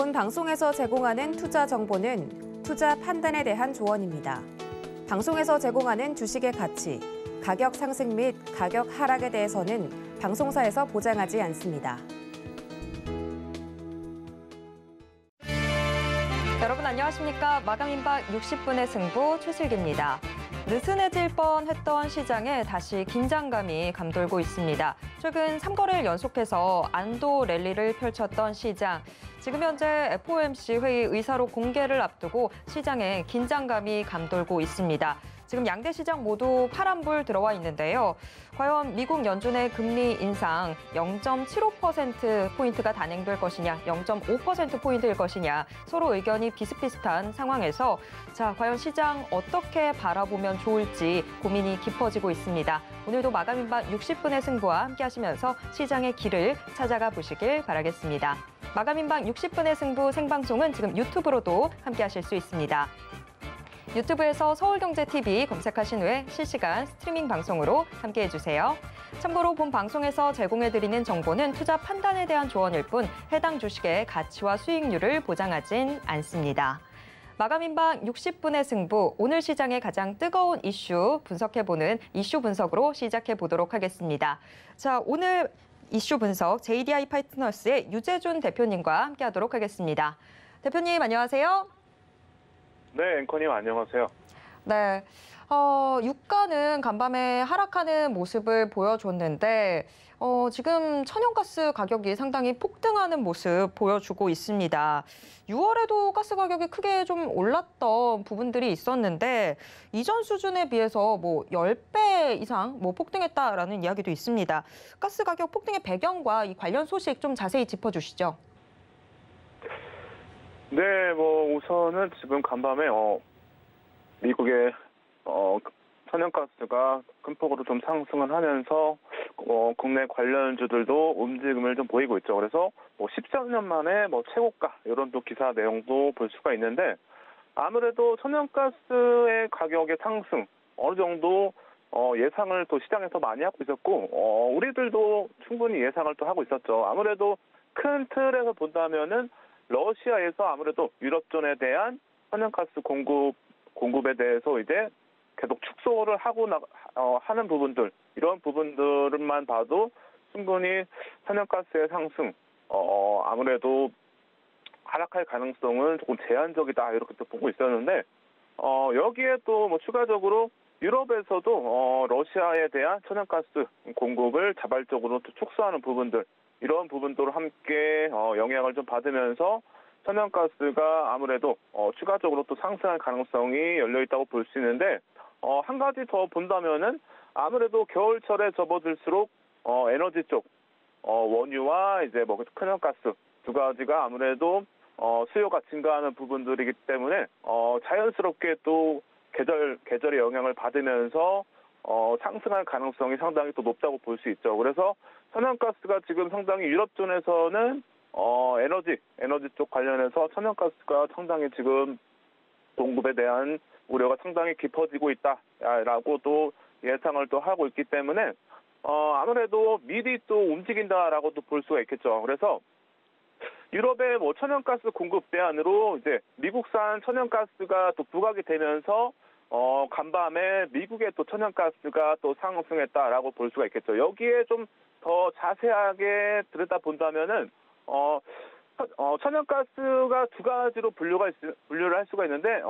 본 방송에서 제공하는 투자 정보는 투자 판단에 대한 조언입니다. 방송에서 제공하는 주식의 가치, 가격 상승 및 가격 하락에 대해서는 방송사에서 보장하지 않습니다. 여러분 안녕하십니까? 마감임박 60분의 승부 최슬기입니다. 느슨해질 뻔했던 시장에 다시 긴장감이 감돌고 있습니다. 최근 3거래일 연속해서 안도 랠리를 펼쳤던 시장. 지금 현재 FOMC 회의 의사록 공개를 앞두고 시장에 긴장감이 감돌고 있습니다. 지금 양대 시장 모두 파란불 들어와 있는데요. 과연 미국 연준의 금리 인상 0.75%포인트가 단행될 것이냐, 0.5%포인트일 것이냐 서로 의견이 비슷비슷한 상황에서 과연 시장 어떻게 바라보면 좋을지 고민이 깊어지고 있습니다. 오늘도 마감임박 60분의 승부와 함께 하시면서 시장의 길을 찾아가 보시길 바라겠습니다. 마감임박 60분의 승부 생방송은 지금 유튜브로도 함께 하실 수 있습니다. 유튜브에서 서울경제TV 검색하신 후에 실시간 스트리밍 방송으로 함께해 주세요. 참고로 본 방송에서 제공해드리는 정보는 투자 판단에 대한 조언일 뿐 해당 주식의 가치와 수익률을 보장하진 않습니다. 마감임박 60분의 승부, 오늘 시장의 가장 뜨거운 이슈 분석해보는 이슈 분석으로 시작해 보도록 하겠습니다. 오늘 이슈 분석 JDI 파트너스의 유재준 대표님과 함께하도록 하겠습니다. 대표님 안녕하세요. 네, 앵커님 안녕하세요. 네, 유가는 간밤에 하락하는 모습을 보여줬는데 지금 천연가스 가격이 상당히 폭등하는 모습 보여주고 있습니다. 6월에도 가스 가격이 크게 좀 올랐던 부분들이 있었는데 이전 수준에 비해서 10배 이상 폭등했다라는 이야기도 있습니다. 가스 가격 폭등의 배경과 이 관련 소식 좀 자세히 짚어주시죠. 네, 우선은 지금 간밤에 미국의 천연가스가 큰 폭으로 좀 상승을 하면서 국내 관련주들도 움직임을 좀 보이고 있죠. 그래서 14년 만에 최고가 이런 또 기사 내용도 볼 수가 있는데 아무래도 천연가스의 가격의 상승 어느 정도 예상을 또 시장에서 많이 하고 있었고 우리들도 충분히 예상을 또 하고 있었죠. 아무래도 큰 틀에서 본다면은 러시아에서 아무래도 유럽존에 대한 천연가스 공급에 대해서 이제 계속 축소를 하고 하는 부분들, 이런 부분들만 봐도 충분히 천연가스의 상승, 아무래도 하락할 가능성은 조금 제한적이다 이렇게 또 보고 있었는데 여기에 또 추가적으로 유럽에서도 러시아에 대한 천연가스 공급을 자발적으로 또 축소하는 부분들, 이런 부분도 함께 영향을 좀 받으면서 천연가스가 아무래도 추가적으로 또 상승할 가능성이 열려 있다고 볼 수 있는데 한 가지 더 본다면은 아무래도 겨울철에 접어들수록 에너지 쪽 원유와 이제 천연가스 두 가지가 아무래도 수요가 증가하는 부분들이기 때문에 자연스럽게 또 계절의 영향을 받으면서 상승할 가능성이 상당히 또 높다고 볼 수 있죠. 그래서 천연가스가 지금 상당히 유럽존에서는 에너지 쪽 관련해서 천연가스가 상당히 지금 공급에 대한 우려가 상당히 깊어지고 있다라고 또 예상을 또 하고 있기 때문에 아무래도 미리 또 움직인다라고 또 볼 수가 있겠죠. 그래서 유럽의 천연가스 공급 대안으로 이제 미국산 천연가스가 또 부각이 되면서 간밤에 미국의 또 천연가스가 또 상승했다라고 볼 수가 있겠죠. 여기에 좀 더 자세하게 들여다본다면은 천연가스가 두 가지로 분류를 할 수가 있는데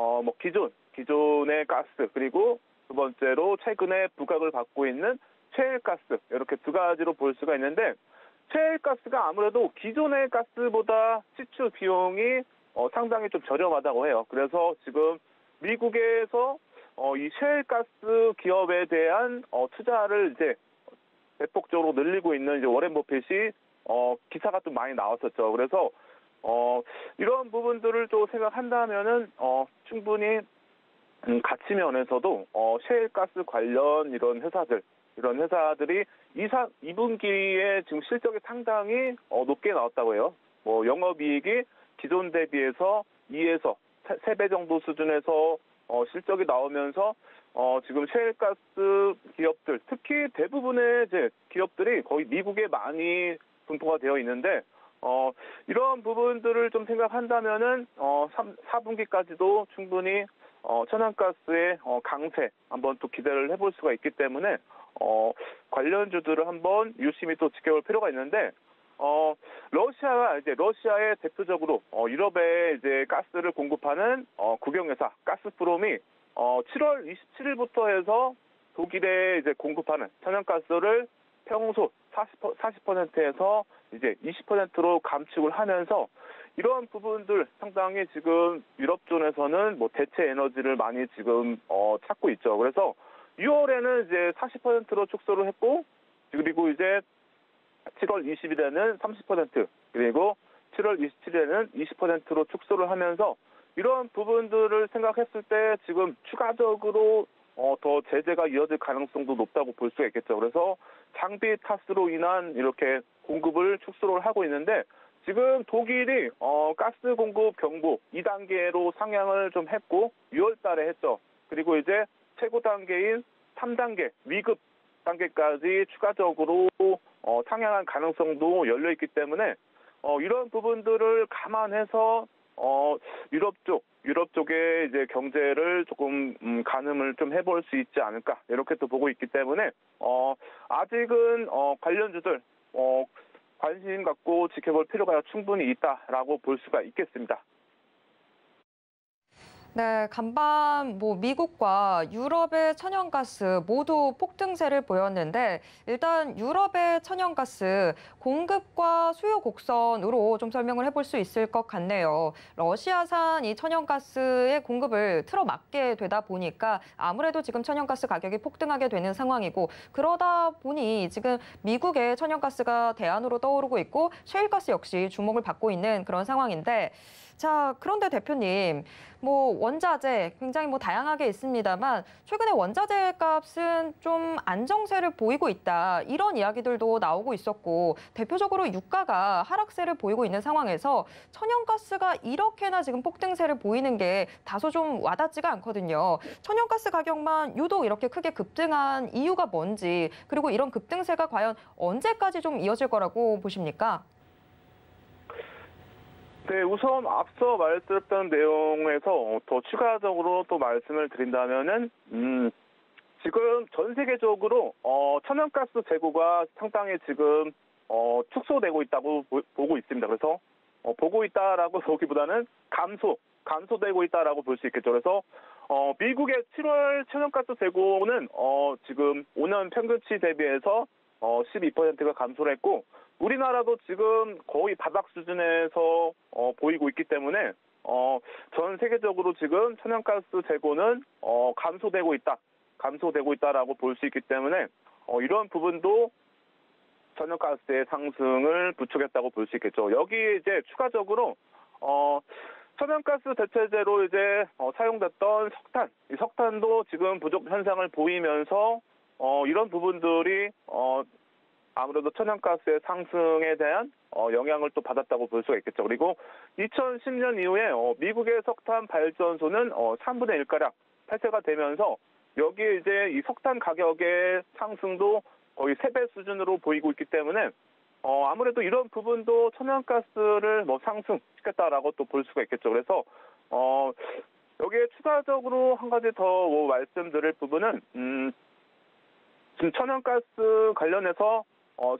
기존의 가스, 그리고 두 번째로 최근에 부각을 받고 있는 셰일가스, 이렇게 두 가지로 볼 수가 있는데 셰일가스가 아무래도 기존의 가스보다 시추 비용이 상당히 좀 저렴하다고 해요. 그래서 지금 미국에서 이 셰일가스 기업에 대한 투자를 이제 대폭적으로 늘리고 있는 이제 워렌 버핏이 기사가 좀 많이 나왔었죠. 그래서 이런 부분들을 또 생각한다면은 충분히 가치 면에서도 셰일가스 관련 이런 회사들이 2분기에 지금 실적이 상당히 높게 나왔다고 해요. 영업이익이 기존 대비해서 2에서 3배 정도 수준에서 실적이 나오면서 지금 셰일가스 기업들, 특히 대부분의 이제 기업들이 거의 미국에 많이 분포가 되어 있는데 이런 부분들을 좀 생각한다면은 4분기까지도 충분히 천연가스의 강세 한번 또 기대를 해볼 수가 있기 때문에 관련주들을 한번 유심히 또 지켜볼 필요가 있는데 러시아의 대표적으로 유럽에 이제 가스를 공급하는 국영회사 가스프롬이 7월 27일부터 해서 독일에 이제 공급하는 천연가스를 평소 40%에서 이제 20%로 감축을 하면서 이런 부분들 상당히 지금 유럽존에서는 뭐 대체 에너지를 많이 지금 찾고 있죠. 그래서 6월에는 이제 40%로 축소를 했고 그리고 이제 7월 20일에는 30% 그리고 7월 27일에는 20%로 축소를 하면서 이런 부분들을 생각했을 때 지금 추가적으로 더 제재가 이어질 가능성도 높다고 볼 수가 있겠죠. 그래서 장비 탓으로 인한 이렇게 공급을 축소를 하고 있는데 지금 독일이 가스 공급 경보 2단계로 상향을 좀 했고 6월 달에 했죠. 그리고 이제 최고 단계인 3단계 위급 단계까지 추가적으로 상향한 가능성도 열려 있기 때문에 이런 부분들을 감안해서 유럽 쪽의 이제 경제를 조금 가늠을 좀 해볼 수 있지 않을까 이렇게 또 보고 있기 때문에 아직은 관련주들 관심 갖고 지켜볼 필요가 충분히 있다라고 볼 수가 있겠습니다. 네, 간밤 미국과 유럽의 천연가스 모두 폭등세를 보였는데 일단 유럽의 천연가스 공급과 수요 곡선으로 좀 설명을 해볼 수 있을 것 같네요. 러시아산 이 천연가스의 공급을 틀어막게 되다 보니까 아무래도 지금 천연가스 가격이 폭등하게 되는 상황이고 그러다 보니 지금 미국의 천연가스가 대안으로 떠오르고 있고 셰일가스 역시 주목을 받고 있는 그런 상황인데 자, 그런데 대표님, 원자재 굉장히 다양하게 있습니다만 최근에 원자재 값은 좀 안정세를 보이고 있다. 이런 이야기들도 나오고 있었고 대표적으로 유가가 하락세를 보이고 있는 상황에서 천연가스가 이렇게나 지금 폭등세를 보이는 게 다소 좀 와닿지가 않거든요. 천연가스 가격만 유독 이렇게 크게 급등한 이유가 뭔지 그리고 이런 급등세가 과연 언제까지 좀 이어질 거라고 보십니까? 네, 우선 앞서 말씀드렸던 내용에서 더 추가적으로 또 말씀을 드린다면은 지금 전 세계적으로 천연가스 재고가 상당히 지금 축소되고 있다고 보고 있습니다. 그래서 보고 있다라고 보기보다는 감소되고 있다라고 볼 수 있겠죠. 그래서 미국의 7월 천연가스 재고는 지금 5년 평균치 대비해서 12%가 감소를 했고 우리나라도 지금 거의 바닥 수준에서 보이고 있기 때문에 전 세계적으로 지금 천연가스 재고는 감소되고 있다라고 볼 수 있기 때문에 이런 부분도 천연가스의 상승을 부추겼다고 볼 수 있겠죠. 여기 이제 추가적으로 천연가스 대체제로 이제 사용됐던 석탄도 지금 부족 현상을 보이면서 이런 부분들이 아무래도 천연가스의 상승에 대한 영향을 또 받았다고 볼 수가 있겠죠. 그리고 2010년 이후에 미국의 석탄 발전소는 3분의 1가량 폐쇄가 되면서 여기에 이제 이 석탄 가격의 상승도 거의 3배 수준으로 보이고 있기 때문에 아무래도 이런 부분도 천연가스를 상승시켰다라고 또 볼 수가 있겠죠. 그래서 여기에 추가적으로 한 가지 더 말씀드릴 부분은 지금 천연가스 관련해서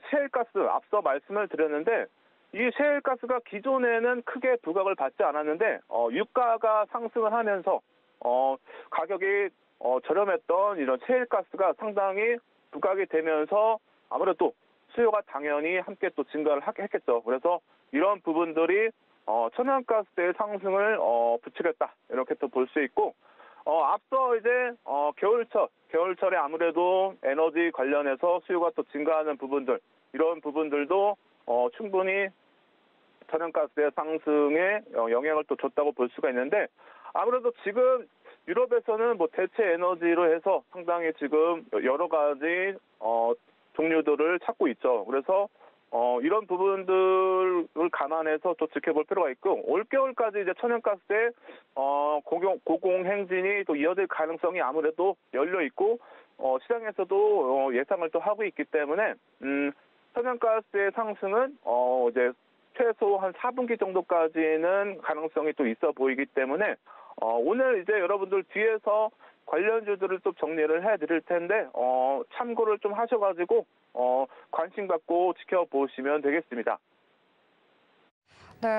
셰일가스 앞서 말씀을 드렸는데 이 셰일가스가 기존에는 크게 부각을 받지 않았는데 유가가 상승을 하면서 가격이 저렴했던 이런 셰일가스가 상당히 부각이 되면서 아무래도 수요가 당연히 함께 또 증가를 했겠죠. 그래서 이런 부분들이 천연가스의 상승을 부추겼다 이렇게 또 볼 수 있고 앞서 이제 겨울철에 아무래도 에너지 관련해서 수요가 또 증가하는 부분들 이런 부분들도 충분히 천연가스의 상승에 영향을 또 줬다고 볼 수가 있는데 아무래도 지금 유럽에서는 대체 에너지로 해서 상당히 지금 여러 가지 종류들을 찾고 있죠. 그래서 이런 부분들을 감안해서 또 지켜볼 필요가 있고 올겨울까지 이제 천연가스의 고공행진이 또 이어질 가능성이 아무래도 열려 있고 시장에서도 예상을 또 하고 있기 때문에 천연가스의 상승은 이제 최소 한 4분기 정도까지는 가능성이 또 있어 보이기 때문에 오늘 이제 여러분들 뒤에서 관련주들을 또 정리를 해드릴 텐데 참고를 좀 하셔가지고 관심 갖고 지켜보시면 되겠습니다. 네,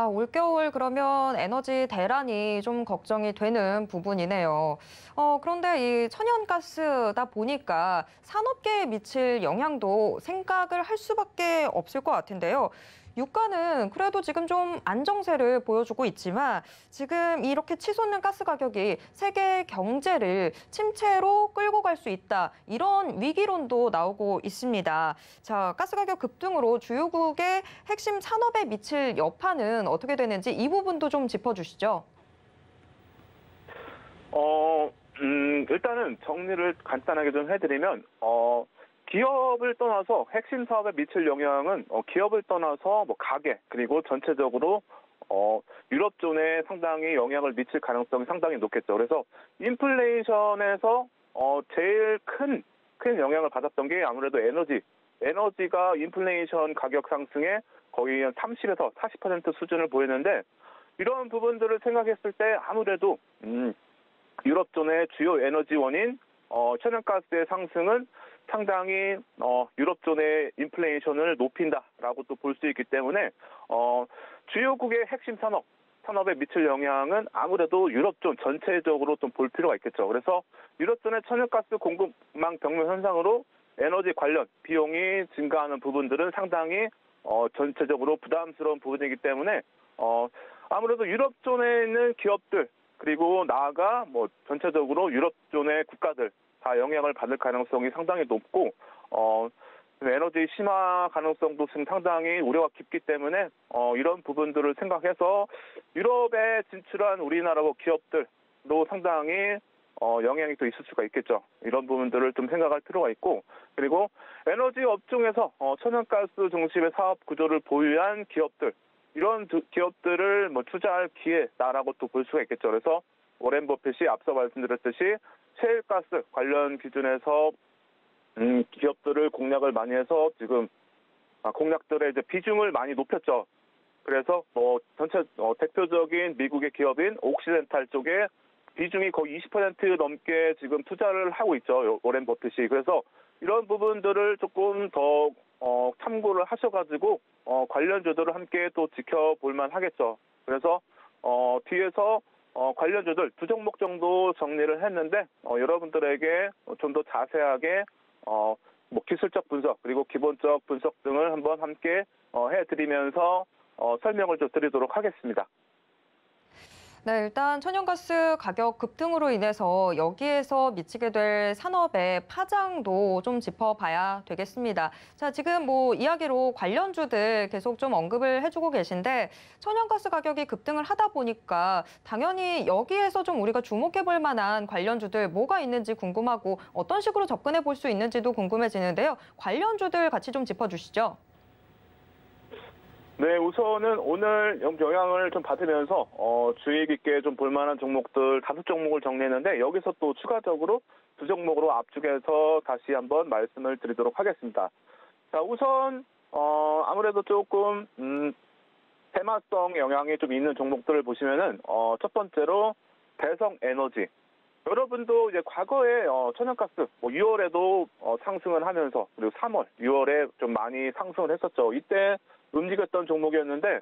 올겨울 그러면 에너지 대란이 좀 걱정이 되는 부분이네요. 그런데 이 천연가스다 보니까 산업계에 미칠 영향도 생각을 할 수밖에 없을 것 같은데요. 유가는 그래도 지금 좀 안정세를 보여주고 있지만 지금 이렇게 치솟는 가스 가격이 세계 경제를 침체로 끌고 갈 수 있다. 이런 위기론도 나오고 있습니다. 자, 가스 가격 급등으로 주요국의 핵심 산업에 미칠 여파는 어떻게 되는지 이 부분도 좀 짚어주시죠. 일단은 정리를 간단하게 좀 해드리면 기업을 떠나서 핵심 사업에 미칠 영향은 기업을 떠나서 뭐 가계 그리고 전체적으로 유럽존에 상당히 영향을 미칠 가능성이 상당히 높겠죠. 그래서 인플레이션에서 제일 큰 영향을 받았던 게 아무래도 에너지가 인플레이션 가격 상승에 거의 한 30에서 40% 수준을 보이는데 이런 부분들을 생각했을 때 아무래도 유럽존의 주요 에너지원인 천연가스의 상승은 상당히 유럽존의 인플레이션을 높인다라고 또 볼 수 있기 때문에 주요국의 핵심 산업에 미칠 영향은 아무래도 유럽존 전체적으로 좀 볼 필요가 있겠죠. 그래서 유럽존의 천연가스 공급망 병목 현상으로 에너지 관련 비용이 증가하는 부분들은 상당히 전체적으로 부담스러운 부분이기 때문에 아무래도 유럽존에 있는 기업들 그리고 나아가 뭐 전체적으로 유럽존의 국가들 다 영향을 받을 가능성이 상당히 높고 에너지 심화 가능성도 지금 상당히 우려가 깊기 때문에 이런 부분들을 생각해서 유럽에 진출한 우리나라고 기업들도 상당히 영향이 또 있을 수가 있겠죠. 이런 부분들을 좀 생각할 필요가 있고 그리고 에너지 업종에서 천연가스 중심의 사업 구조를 보유한 기업들 이런 기업들을 뭐 투자할 기회다라고 또 볼 수가 있겠죠. 그래서 워렌 버핏이 앞서 말씀드렸듯이 셰일가스 관련 기준에서 기업들을 공략을 많이 해서 지금 공략들의 이제 비중을 많이 높였죠. 그래서 전체 대표적인 미국의 기업인 옥시덴탈 쪽에 비중이 거의 20% 넘게 지금 투자를 하고 있죠. 워렌 버핏이. 그래서 이런 부분들을 조금 더 참고를 하셔가지고 관련주들을 함께 또 지켜볼 만하겠죠. 그래서 뒤에서 관련주들 두 종목 정도 정리를 했는데 여러분들에게 좀 더 자세하게 뭐 기술적 분석 그리고 기본적 분석 등을 한번 함께 해드리면서 설명을 좀 드리도록 하겠습니다. 네, 일단 천연가스 가격 급등으로 인해서 여기에서 미치게 될 산업의 파장도 좀 짚어봐야 되겠습니다. 자, 지금 뭐 이야기로 관련주들 계속 좀 언급을 해주고 계신데 천연가스 가격이 급등을 하다 보니까 당연히 여기에서 좀 우리가 주목해볼 만한 관련주들 뭐가 있는지 궁금하고 어떤 식으로 접근해 볼 수 있는지도 궁금해지는데요. 관련주들 같이 좀 짚어주시죠. 네, 우선은 오늘 영향을 좀 받으면서 주의 깊게 좀 볼만한 종목들 5종목을 정리했는데 여기서 또 추가적으로 2종목으로 압축해서 다시 한번 말씀을 드리도록 하겠습니다. 자, 우선 아무래도 조금 테마성 영향이 좀 있는 종목들을 보시면은 첫 번째로 대성에너지. 여러분도 이제 과거에 천연가스 6월에도 상승을 하면서 그리고 3월, 6월에 좀 많이 상승을 했었죠. 이때 움직였던 종목이었는데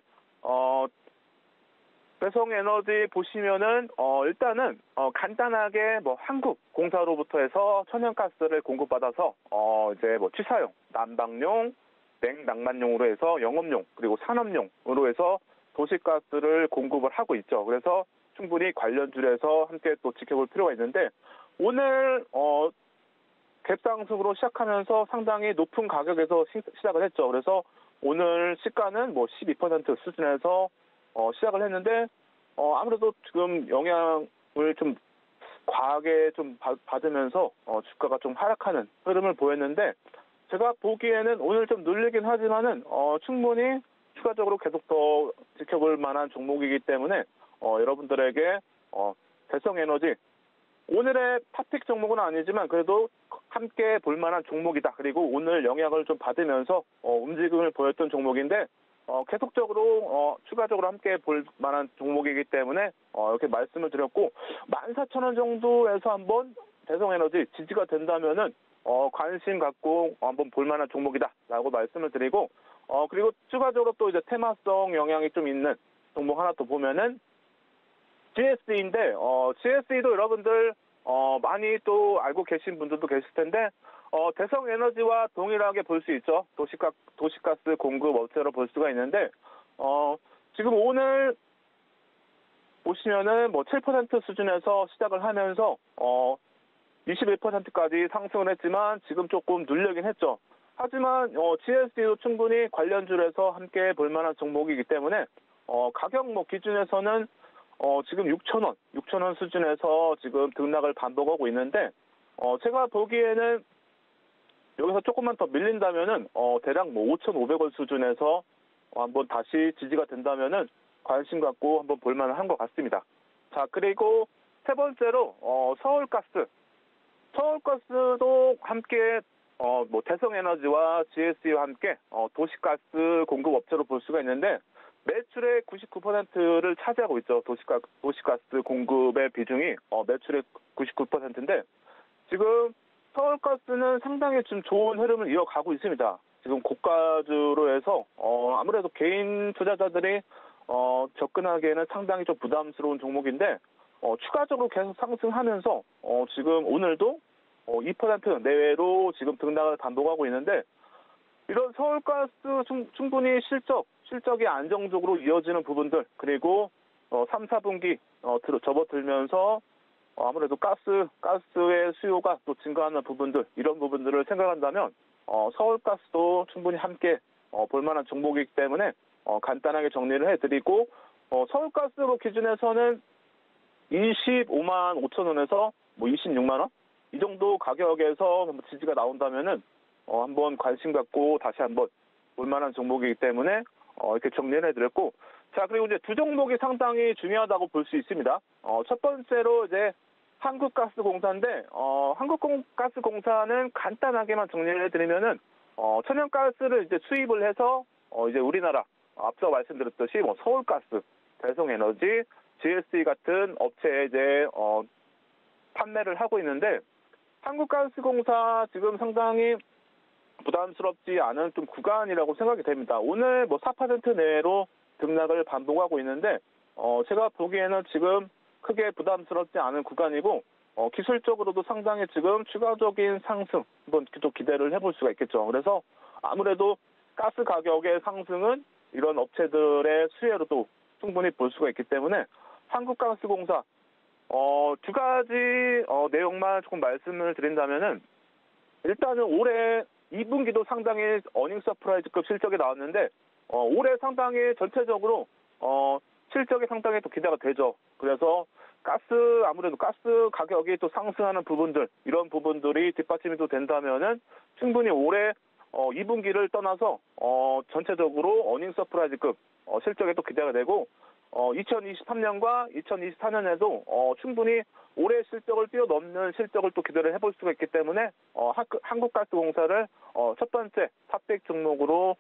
대성에너지 보시면은 일단은 간단하게 뭐 한국공사로부터 해서 천연가스를 공급받아서 이제 뭐 취사용, 난방용, 냉낭만용으로 해서 영업용 그리고 산업용으로 해서 도시가스를 공급을 하고 있죠. 그래서 충분히 관련주에서 함께 또 지켜볼 필요가 있는데 오늘 갭상승으로 시작하면서 상당히 높은 가격에서 시작을 했죠. 그래서 오늘 시가는 뭐 12% 수준에서 시작을 했는데 아무래도 지금 영향을 좀 과하게 좀 받으면서 주가가 좀 하락하는 흐름을 보였는데 제가 보기에는 오늘 좀 눌리긴 하지만은 충분히 추가적으로 계속 더 지켜볼 만한 종목이기 때문에 여러분들에게 대성에너지 오늘의 탑픽 종목은 아니지만 그래도 함께 볼 만한 종목이다. 그리고 오늘 영향을 좀 받으면서 움직임을 보였던 종목인데 계속적으로 추가적으로 함께 볼 만한 종목이기 때문에 이렇게 말씀을 드렸고 14,000원 정도에서 한번 대성에너지 지지가 된다면은 관심 갖고 한번 볼 만한 종목이다라고 말씀을 드리고 그리고 추가적으로 또 이제 테마성 영향이 좀 있는 종목 하나 더 보면은 GSE인데 GSE도 여러분들 많이 또 알고 계신 분들도 계실 텐데 대성에너지와 동일하게 볼 수 있죠. 도시가스 공급 업체로 볼 수가 있는데 지금 오늘 보시면은 뭐 7% 수준에서 시작을 하면서 21%까지 상승을 했지만 지금 조금 눌려긴 했죠. 하지만 GSE도 충분히 관련주에서 함께 볼 만한 종목이기 때문에 가격 뭐 기준에서는 지금 6,000원 수준에서 지금 등락을 반복하고 있는데 제가 보기에는 여기서 조금만 더 밀린다면은 대략 뭐 5,500원 수준에서 한번 다시 지지가 된다면은 관심 갖고 한번 볼 만한 것 같습니다. 자, 그리고 세 번째로 서울가스도 함께 뭐 대성에너지와 GSE와 함께 도시가스 공급 업체로 볼 수가 있는데 매출의 99%를 차지하고 있죠. 도시가스 공급의 비중이 매출의 99%인데 지금 서울가스는 상당히 좀 좋은 흐름을 이어가고 있습니다. 지금 고가주로 해서 아무래도 개인 투자자들이 접근하기에는 상당히 좀 부담스러운 종목인데 추가적으로 계속 상승하면서 지금 오늘도 2% 내외로 지금 등락을 반복하고 있는데 이런 서울가스 충분히 실적이 안정적으로 이어지는 부분들 그리고 3, 4분기 접어들면서 아무래도 가스의 수요가 또 증가하는 부분들 이런 부분들을 생각한다면 서울가스도 충분히 함께 볼만한 종목이기 때문에 간단하게 정리를 해드리고 서울가스 기준에서는 25만 5천 원에서 뭐 26만 원? 이 정도 가격에서 지지가 나온다면은 한번 관심 갖고 다시 한번 볼만한 종목이기 때문에 이렇게 정리를 해드렸고 자 그리고 이제 두 종목이 상당히 중요하다고 볼 수 있습니다. 첫 번째로 이제 한국가스공사인데 한국가스공사는 간단하게만 정리를 해드리면은 천연가스를 이제 수입을 해서 이제 우리나라 앞서 말씀드렸듯이 뭐 서울가스, 대성에너지, GSE 같은 업체에 이제 판매를 하고 있는데 한국가스공사 지금 상당히 부담스럽지 않은 좀 구간이라고 생각이 됩니다. 오늘 뭐 4% 내로 등락을 반복하고 있는데 제가 보기에는 지금 크게 부담스럽지 않은 구간이고 기술적으로도 상당히 지금 추가적인 상승 한번 또 기대를 해볼 수가 있겠죠. 그래서 아무래도 가스 가격의 상승은 이런 업체들의 수혜로도 충분히 볼 수가 있기 때문에 한국가스공사 두 가지 내용만 조금 말씀을 드린다면은 일단은 올해 2분기도 상당히 어닝 서프라이즈급 실적이 나왔는데 올해 상당히 전체적으로 실적이 상당히 또 기대가 되죠. 그래서 아무래도 가스 가격이 또 상승하는 부분들 이런 부분들이 뒷받침이 또 된다면은 충분히 올해 2분기를 떠나서 전체적으로 어닝 서프라이즈급 실적에 또 기대가 되고 2023년과 2024년에도 충분히 올해 실적을 뛰어넘는 실적을 또 기대를 해볼 수가 있기 때문에 한국가스공사를 첫 번째 탑픽 종목으로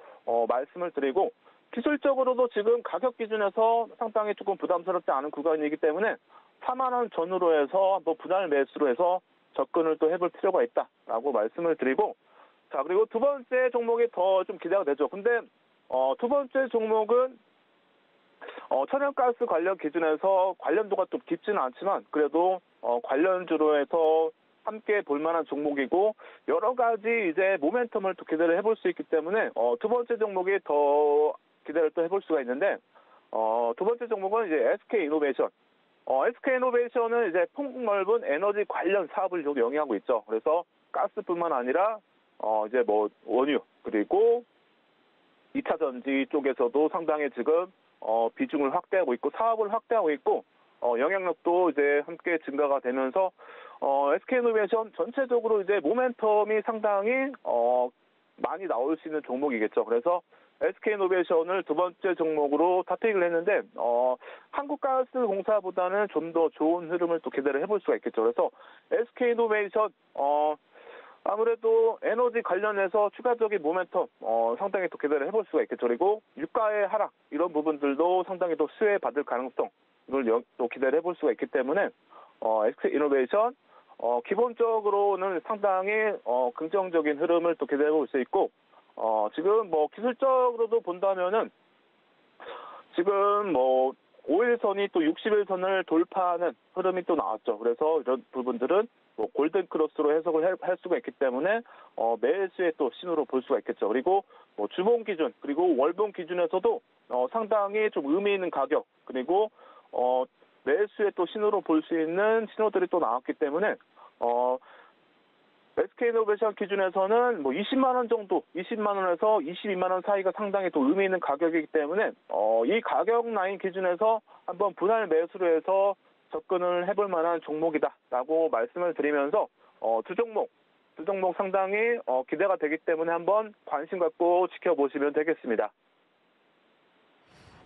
말씀을 드리고 기술적으로도 지금 가격 기준에서 상당히 조금 부담스럽지 않은 구간이기 때문에 4만 원 전후로 해서 한번 분할 매수로 해서 접근을 또 해볼 필요가 있다라고 말씀을 드리고 자 그리고 두 번째 종목이 더 좀 기대가 되죠. 근데 두 번째 종목은 천연가스 관련 기준에서 관련도가 좀 깊지는 않지만 그래도 관련주로 해서 함께 볼만한 종목이고 여러 가지 이제 모멘텀을 또 기대를 해볼 수 있기 때문에 두 번째 종목이 더 기대를 또 해볼 수가 있는데 두 번째 종목은 이제 SK이노베이션. SK이노베이션은 이제 폭넓은 에너지 관련 사업을 좀 영위하고 있죠. 그래서 가스뿐만 아니라 이제 뭐 원유 그리고 2차 전지 쪽에서도 상당히 지금 비중을 확대하고 있고 사업을 확대하고 있고 영향력도 이제 함께 증가가 되면서 SK이노베이션 전체적으로 이제 모멘텀이 상당히 많이 나올 수 있는 종목이겠죠. 그래서 SK이노베이션을 두 번째 종목으로 탑픽을 했는데 한국가스공사보다는 좀 더 좋은 흐름을 또 기대를 해볼 수가 있겠죠. 그래서 SK이노베이션 아무래도 에너지 관련해서 추가적인 모멘텀 상당히 또 기대를 해볼 수가 있겠죠. 그리고 유가의 하락 이런 부분들도 상당히 또 수혜받을 가능성 이걸 또 기대를 해볼 수가 있기 때문에 SK 이노베이션 기본적으로는 상당히 긍정적인 흐름을 또 기대해 볼 수 있고 지금 뭐 기술적으로도 본다면은 지금 뭐 5일선이 또 60일선을 돌파하는 흐름이 또 나왔죠. 그래서 이런 부분들은 뭐 골든 크로스로 해석을 할 수가 있기 때문에 매수의 또 신호로 볼 수가 있겠죠. 그리고 뭐 주봉 기준 그리고 월봉 기준에서도 상당히 좀 의미 있는 가격 그리고 매수의 또 신호로 볼 수 있는 신호들이 또 나왔기 때문에 SK이노베이션 기준에서는 뭐 20만 원 정도, 20만 원에서 22만 원 사이가 상당히 또 의미 있는 가격이기 때문에 이 가격 라인 기준에서 한번 분할 매수를 해서 접근을 해볼 만한 종목이다라고 말씀을 드리면서 두 종목 상당히 기대가 되기 때문에 한번 관심 갖고 지켜보시면 되겠습니다.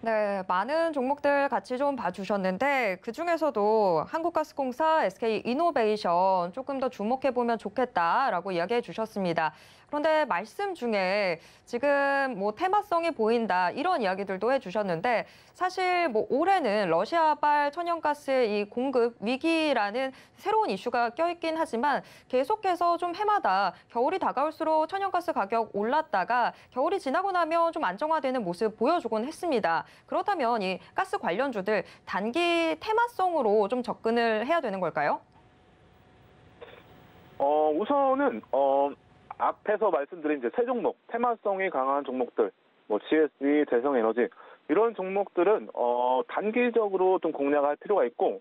네, 많은 종목들 같이 좀 봐주셨는데 그중에서도 한국가스공사, SK이노베이션 조금 더 주목해보면 좋겠다라고 이야기해 주셨습니다. 그런데 말씀 중에 지금 뭐 테마성이 보인다 이런 이야기들도 해주셨는데 사실 뭐 올해는 러시아발 천연가스의 이 공급 위기라는 새로운 이슈가 껴있긴 하지만 계속해서 좀 해마다 겨울이 다가올수록 천연가스 가격 올랐다가 겨울이 지나고 나면 좀 안정화되는 모습 보여주곤 했습니다. 그렇다면 이 가스 관련주들 단기 테마성으로 좀 접근을 해야 되는 걸까요? 우선은 앞에서 말씀드린 이제 세 종목, 테마성이 강한 종목들, 뭐 GSE, 대성에너지 이런 종목들은 단기적으로 좀 공략할 필요가 있고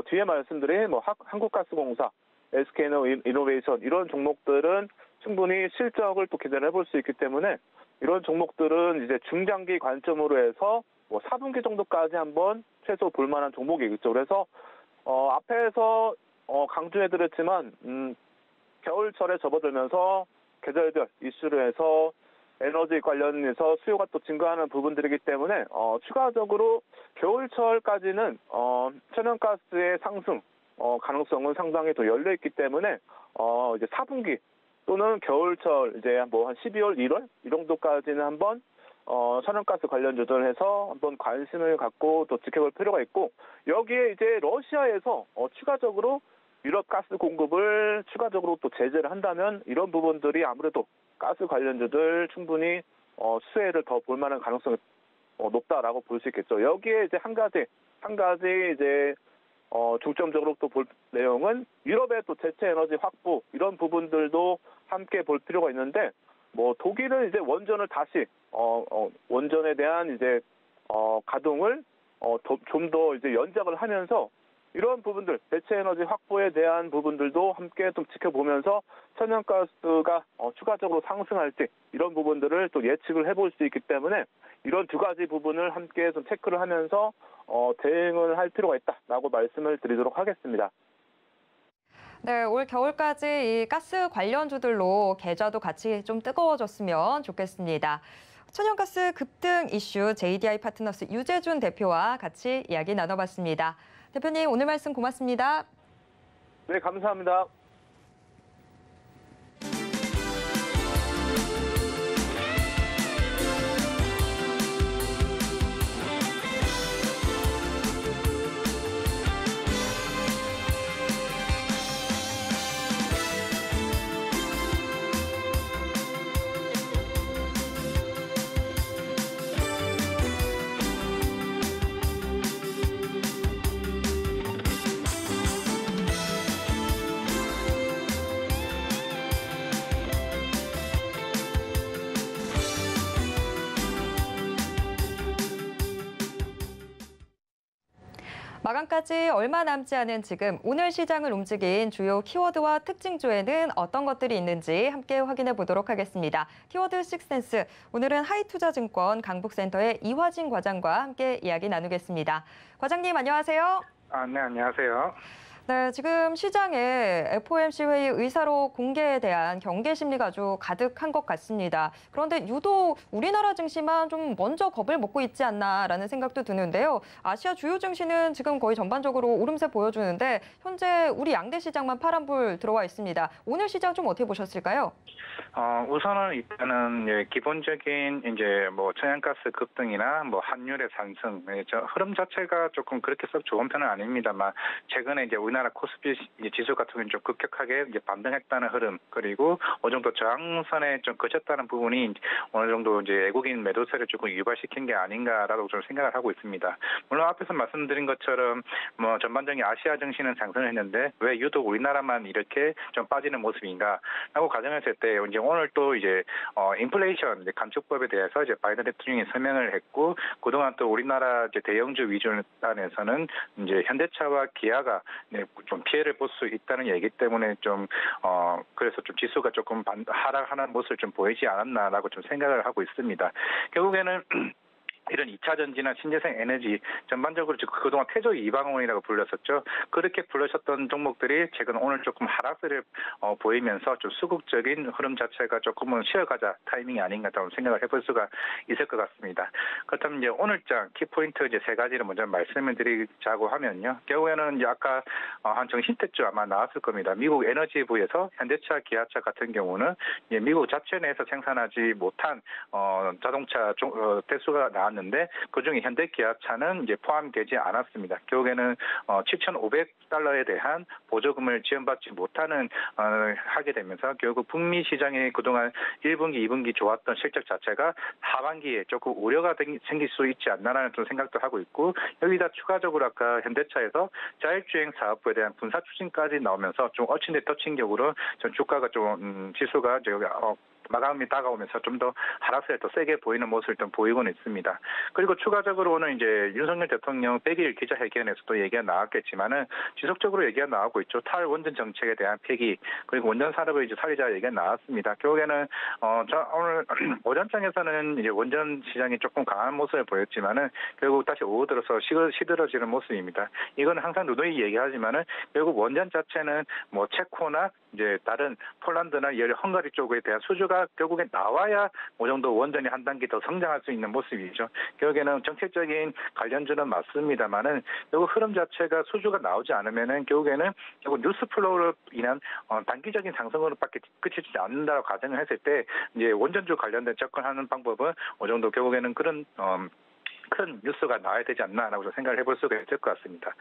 뒤에 말씀드린 뭐 한국가스공사, SK이노베이션 이런 종목들은 충분히 실적을 또 기대를 해볼 수 있기 때문에 이런 종목들은 이제 중장기 관점으로 해서 뭐 4분기 정도까지 한번 최소 볼 만한 종목이겠죠. 그래서 앞에서 강조해드렸지만 겨울철에 접어들면서 계절별 이슈로 해서 에너지 관련해서 수요가 또 증가하는 부분들이기 때문에 추가적으로 겨울철까지는 천연가스의 상승 가능성은 상당히 더 열려 있기 때문에 이제 4분기 또는 겨울철 이제 뭐 한 12월, 1월 이 정도까지는 한번 천연가스 관련주들 해서 한번 관심을 갖고 또 지켜볼 필요가 있고 여기에 이제 러시아에서 추가적으로 유럽 가스 공급을 추가적으로 또 제재를 한다면 이런 부분들이 아무래도 가스 관련주들 충분히 수혜를 더 볼 만한 가능성이 높다라고 볼 수 있겠죠. 여기에 이제 한 가지 이제 중점적으로 또 볼 내용은 유럽의 또 대체 에너지 확보 이런 부분들도 함께 볼 필요가 있는데 뭐 독일은 이제 원전을 다시 원전에 대한 이제 가동을 좀 더 이제 연장을 하면서 이런 부분들 대체 에너지 확보에 대한 부분들도 함께 좀 지켜보면서 천연가스가 추가적으로 상승할지 이런 부분들을 또 예측을 해볼 수 있기 때문에 이런 두 가지 부분을 함께 좀 체크를 하면서 대응을 할 필요가 있다라고 말씀을 드리도록 하겠습니다. 네, 올 겨울까지 이 가스 관련주들로 계좌도 같이 좀 뜨거워졌으면 좋겠습니다. 천연가스 급등 이슈 JDI 파트너스 유재준 대표와 같이 이야기 나눠봤습니다. 대표님, 오늘 말씀 고맙습니다. 네, 감사합니다. 마감까지 얼마 남지 않은 지금 오늘 시장을 움직인 주요 키워드와 특징주에는 어떤 것들이 있는지 함께 확인해 보도록 하겠습니다. 키워드 식센스, 오늘은 하이투자증권 강북센터의 이화진 과장과 함께 이야기 나누겠습니다. 과장님 안녕하세요. 네, 안녕하세요. 네, 지금 시장에 FOMC 회의 의사로 공개에 대한 경계 심리가 아주 가득한 것 같습니다. 그런데 유독 우리나라 증시만 좀 먼저 겁을 먹고 있지 않나라는 생각도 드는데요. 아시아 주요 증시는 지금 거의 전반적으로 오름세 보여주는데 현재 우리 양대 시장만 파란불 들어와 있습니다. 오늘 시장 좀 어떻게 보셨을까요? 우선은 일단은 기본적인 이제 뭐 천연가스 급등이나 뭐 환율의 상승, 저 흐름 자체가 조금 그렇게 썩 좋은 편은 아닙니다만 최근에 이제 우리나라 코스피 지수 같은 경우는 좀 급격하게 이제 반등했다는 흐름, 그리고 어느 정도 저항선에 좀 그쳤다는 부분이 어느 정도 이제 외국인 매도세를 조금 유발시킨 게 아닌가라고 좀 생각을 하고 있습니다. 물론 앞에서 말씀드린 것처럼 뭐 전반적인 아시아 증시는 상승을 했는데 왜 유독 우리나라만 이렇게 좀 빠지는 모습인가라고 가정했을 때 이제 오늘 또 이제 인플레이션 이제 감축법에 대해서 이제 바이든 대통령이 설명을 했고, 그동안 또 우리나라 이제 대형주 위주단에서는 이제 현대차와 기아가 좀 피해를 볼 수 있다는 얘기 때문에 좀 그래서 좀 지수가 조금 하락하는 모습을 좀 보이지 않았나라고 좀 생각을 하고 있습니다. 결국에는 이런 2차 전지나 신재생 에너지 전반적으로 그동안 태조 이방원이라고 불렸었죠. 그렇게 불러셨던 종목들이 최근 오늘 조금 하락세를 보이면서 좀 수급적인 흐름 자체가 조금은 쉬어가자 타이밍이 아닌가 좀 생각을 해볼 수가 있을 것 같습니다. 그렇다면 이제 오늘장 키포인트 이제 세 가지를 먼저 말씀을 드리자고 하면요. 결국에는 이제 아까 한 정신때쯤 아마 나왔을 겁니다. 미국 에너지부에서 현대차, 기아차 같은 경우는 이제 미국 자체 내에서 생산하지 못한 자동차 대수가 나왔는데 그중에 현대 기아차는 이제 포함되지 않았습니다. 결국에는 7,500달러에 대한 보조금을 지원받지 못하는 하게 되면서 결국 북미 시장에 그동안 1분기, 2분기 좋았던 실적 자체가 하반기에 조금 우려가 생길 수 있지 않나라는 좀 생각도 하고 있고, 여기다 추가적으로 아까 현대차에서 자율주행 사업부에 대한 분사 추진까지 나오면서 좀 엎친 데 덮친 격으로 좀 주가가 좀 지수가 마감이 다가오면서 좀 더 하락세를 더 세게 보이는 모습을 좀 보이고는 있습니다. 그리고 추가적으로는 이제 윤석열 대통령 100일 기자회견에서도 얘기가 나왔겠지만은 지속적으로 얘기가 나오고 있죠. 탈원전 정책에 대한 폐기, 그리고 원전 산업을 이제 살리자 얘기가 나왔습니다. 결국에는 오늘 오전장에서는 이제 원전 시장이 조금 강한 모습을 보였지만은 결국 다시 오후 들어서 시들어지는 모습입니다. 이건 항상 누누이 얘기하지만은 결국 원전 자체는 뭐 체코나 이제 다른 폴란드나 헝가리 쪽에 대한 수주가 결국에 나와야 어느 정도 원전이 한 단계 더 성장할 수 있는 모습이죠. 결국에는 정책적인 관련주는 맞습니다만은 결국 흐름 자체가 수주가 나오지 않으면은 결국 뉴스 플로우로 인한 단기적인 상승으로밖에 그치지 않는다고 가정을 했을 때 이제 원전주 관련된 접근하는 방법은 어느 정도 결국에는 그런 큰 뉴스가 나와야 되지 않나라고 생각을 해볼 수가 있을 것 같습니다.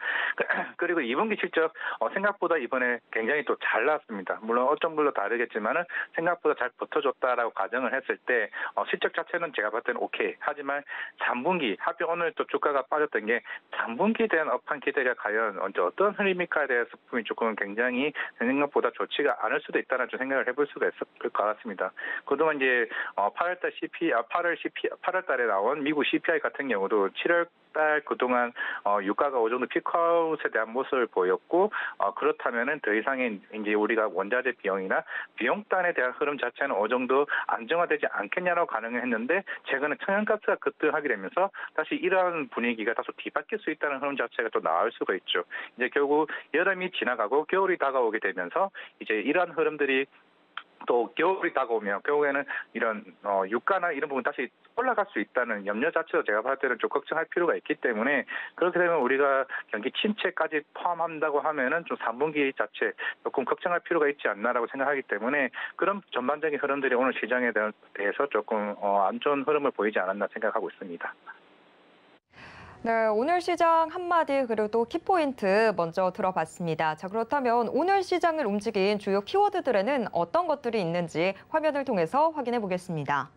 그리고 2분기 실적 생각보다 이번에 굉장히 또 잘 나왔습니다. 물론 어떤 걸로 다르겠지만은 생각보다 잘 버텨줬다라고 가정을 했을 때 실적 자체는 제가 봤을 때는 오케이. 하지만 3분기 하필 오늘 또 주가가 빠졌던 게 3분기에 대한 업황 기대가 과연 언제 어떤 흐름일까에 대해서 부분이 조금 굉장히 생각보다 좋지가 않을 수도 있다는 좀 생각을 해볼 수가 있을 것 같습니다. 그동안 이제 8월 달에 나온 미국 CPI 같은 경우도 7월 달 그동안 유가가 어느 정도 피크아웃에 대한 모습을 보였고, 그렇다면은 더 이상의 이제 우리가 원자재 비용이나 비용단에 대한 흐름 자체는 어느 정도 안정화되지 않겠냐라고 가능을 했는데, 최근에 천연가스가 급등하게 되면서 다시 이러한 분위기가 다소 뒤바뀔 수 있다는 흐름 자체가 또 나올 수가 있죠. 이제 결국 여름이 지나가고 겨울이 다가오게 되면서 이제 이러한 흐름들이 또 겨울이 다가오면 결국에는 이런 유가나 이런 부분 다시 올라갈 수 있다는 염려 자체도 제가 봤을 때는 좀 걱정할 필요가 있기 때문에, 그렇게 되면 우리가 경기 침체까지 포함한다고 하면은 좀 3분기 자체 조금 걱정할 필요가 있지 않나라고 생각하기 때문에 그런 전반적인 흐름들이 오늘 시장에 대해서 조금 안 좋은 흐름을 보이지 않았나 생각하고 있습니다. 네, 오늘 시장 한마디 그리고 또 키포인트 먼저 들어봤습니다. 자, 그렇다면 오늘 시장을 움직인 주요 키워드들에는 어떤 것들이 있는지 화면을 통해서 확인해 보겠습니다.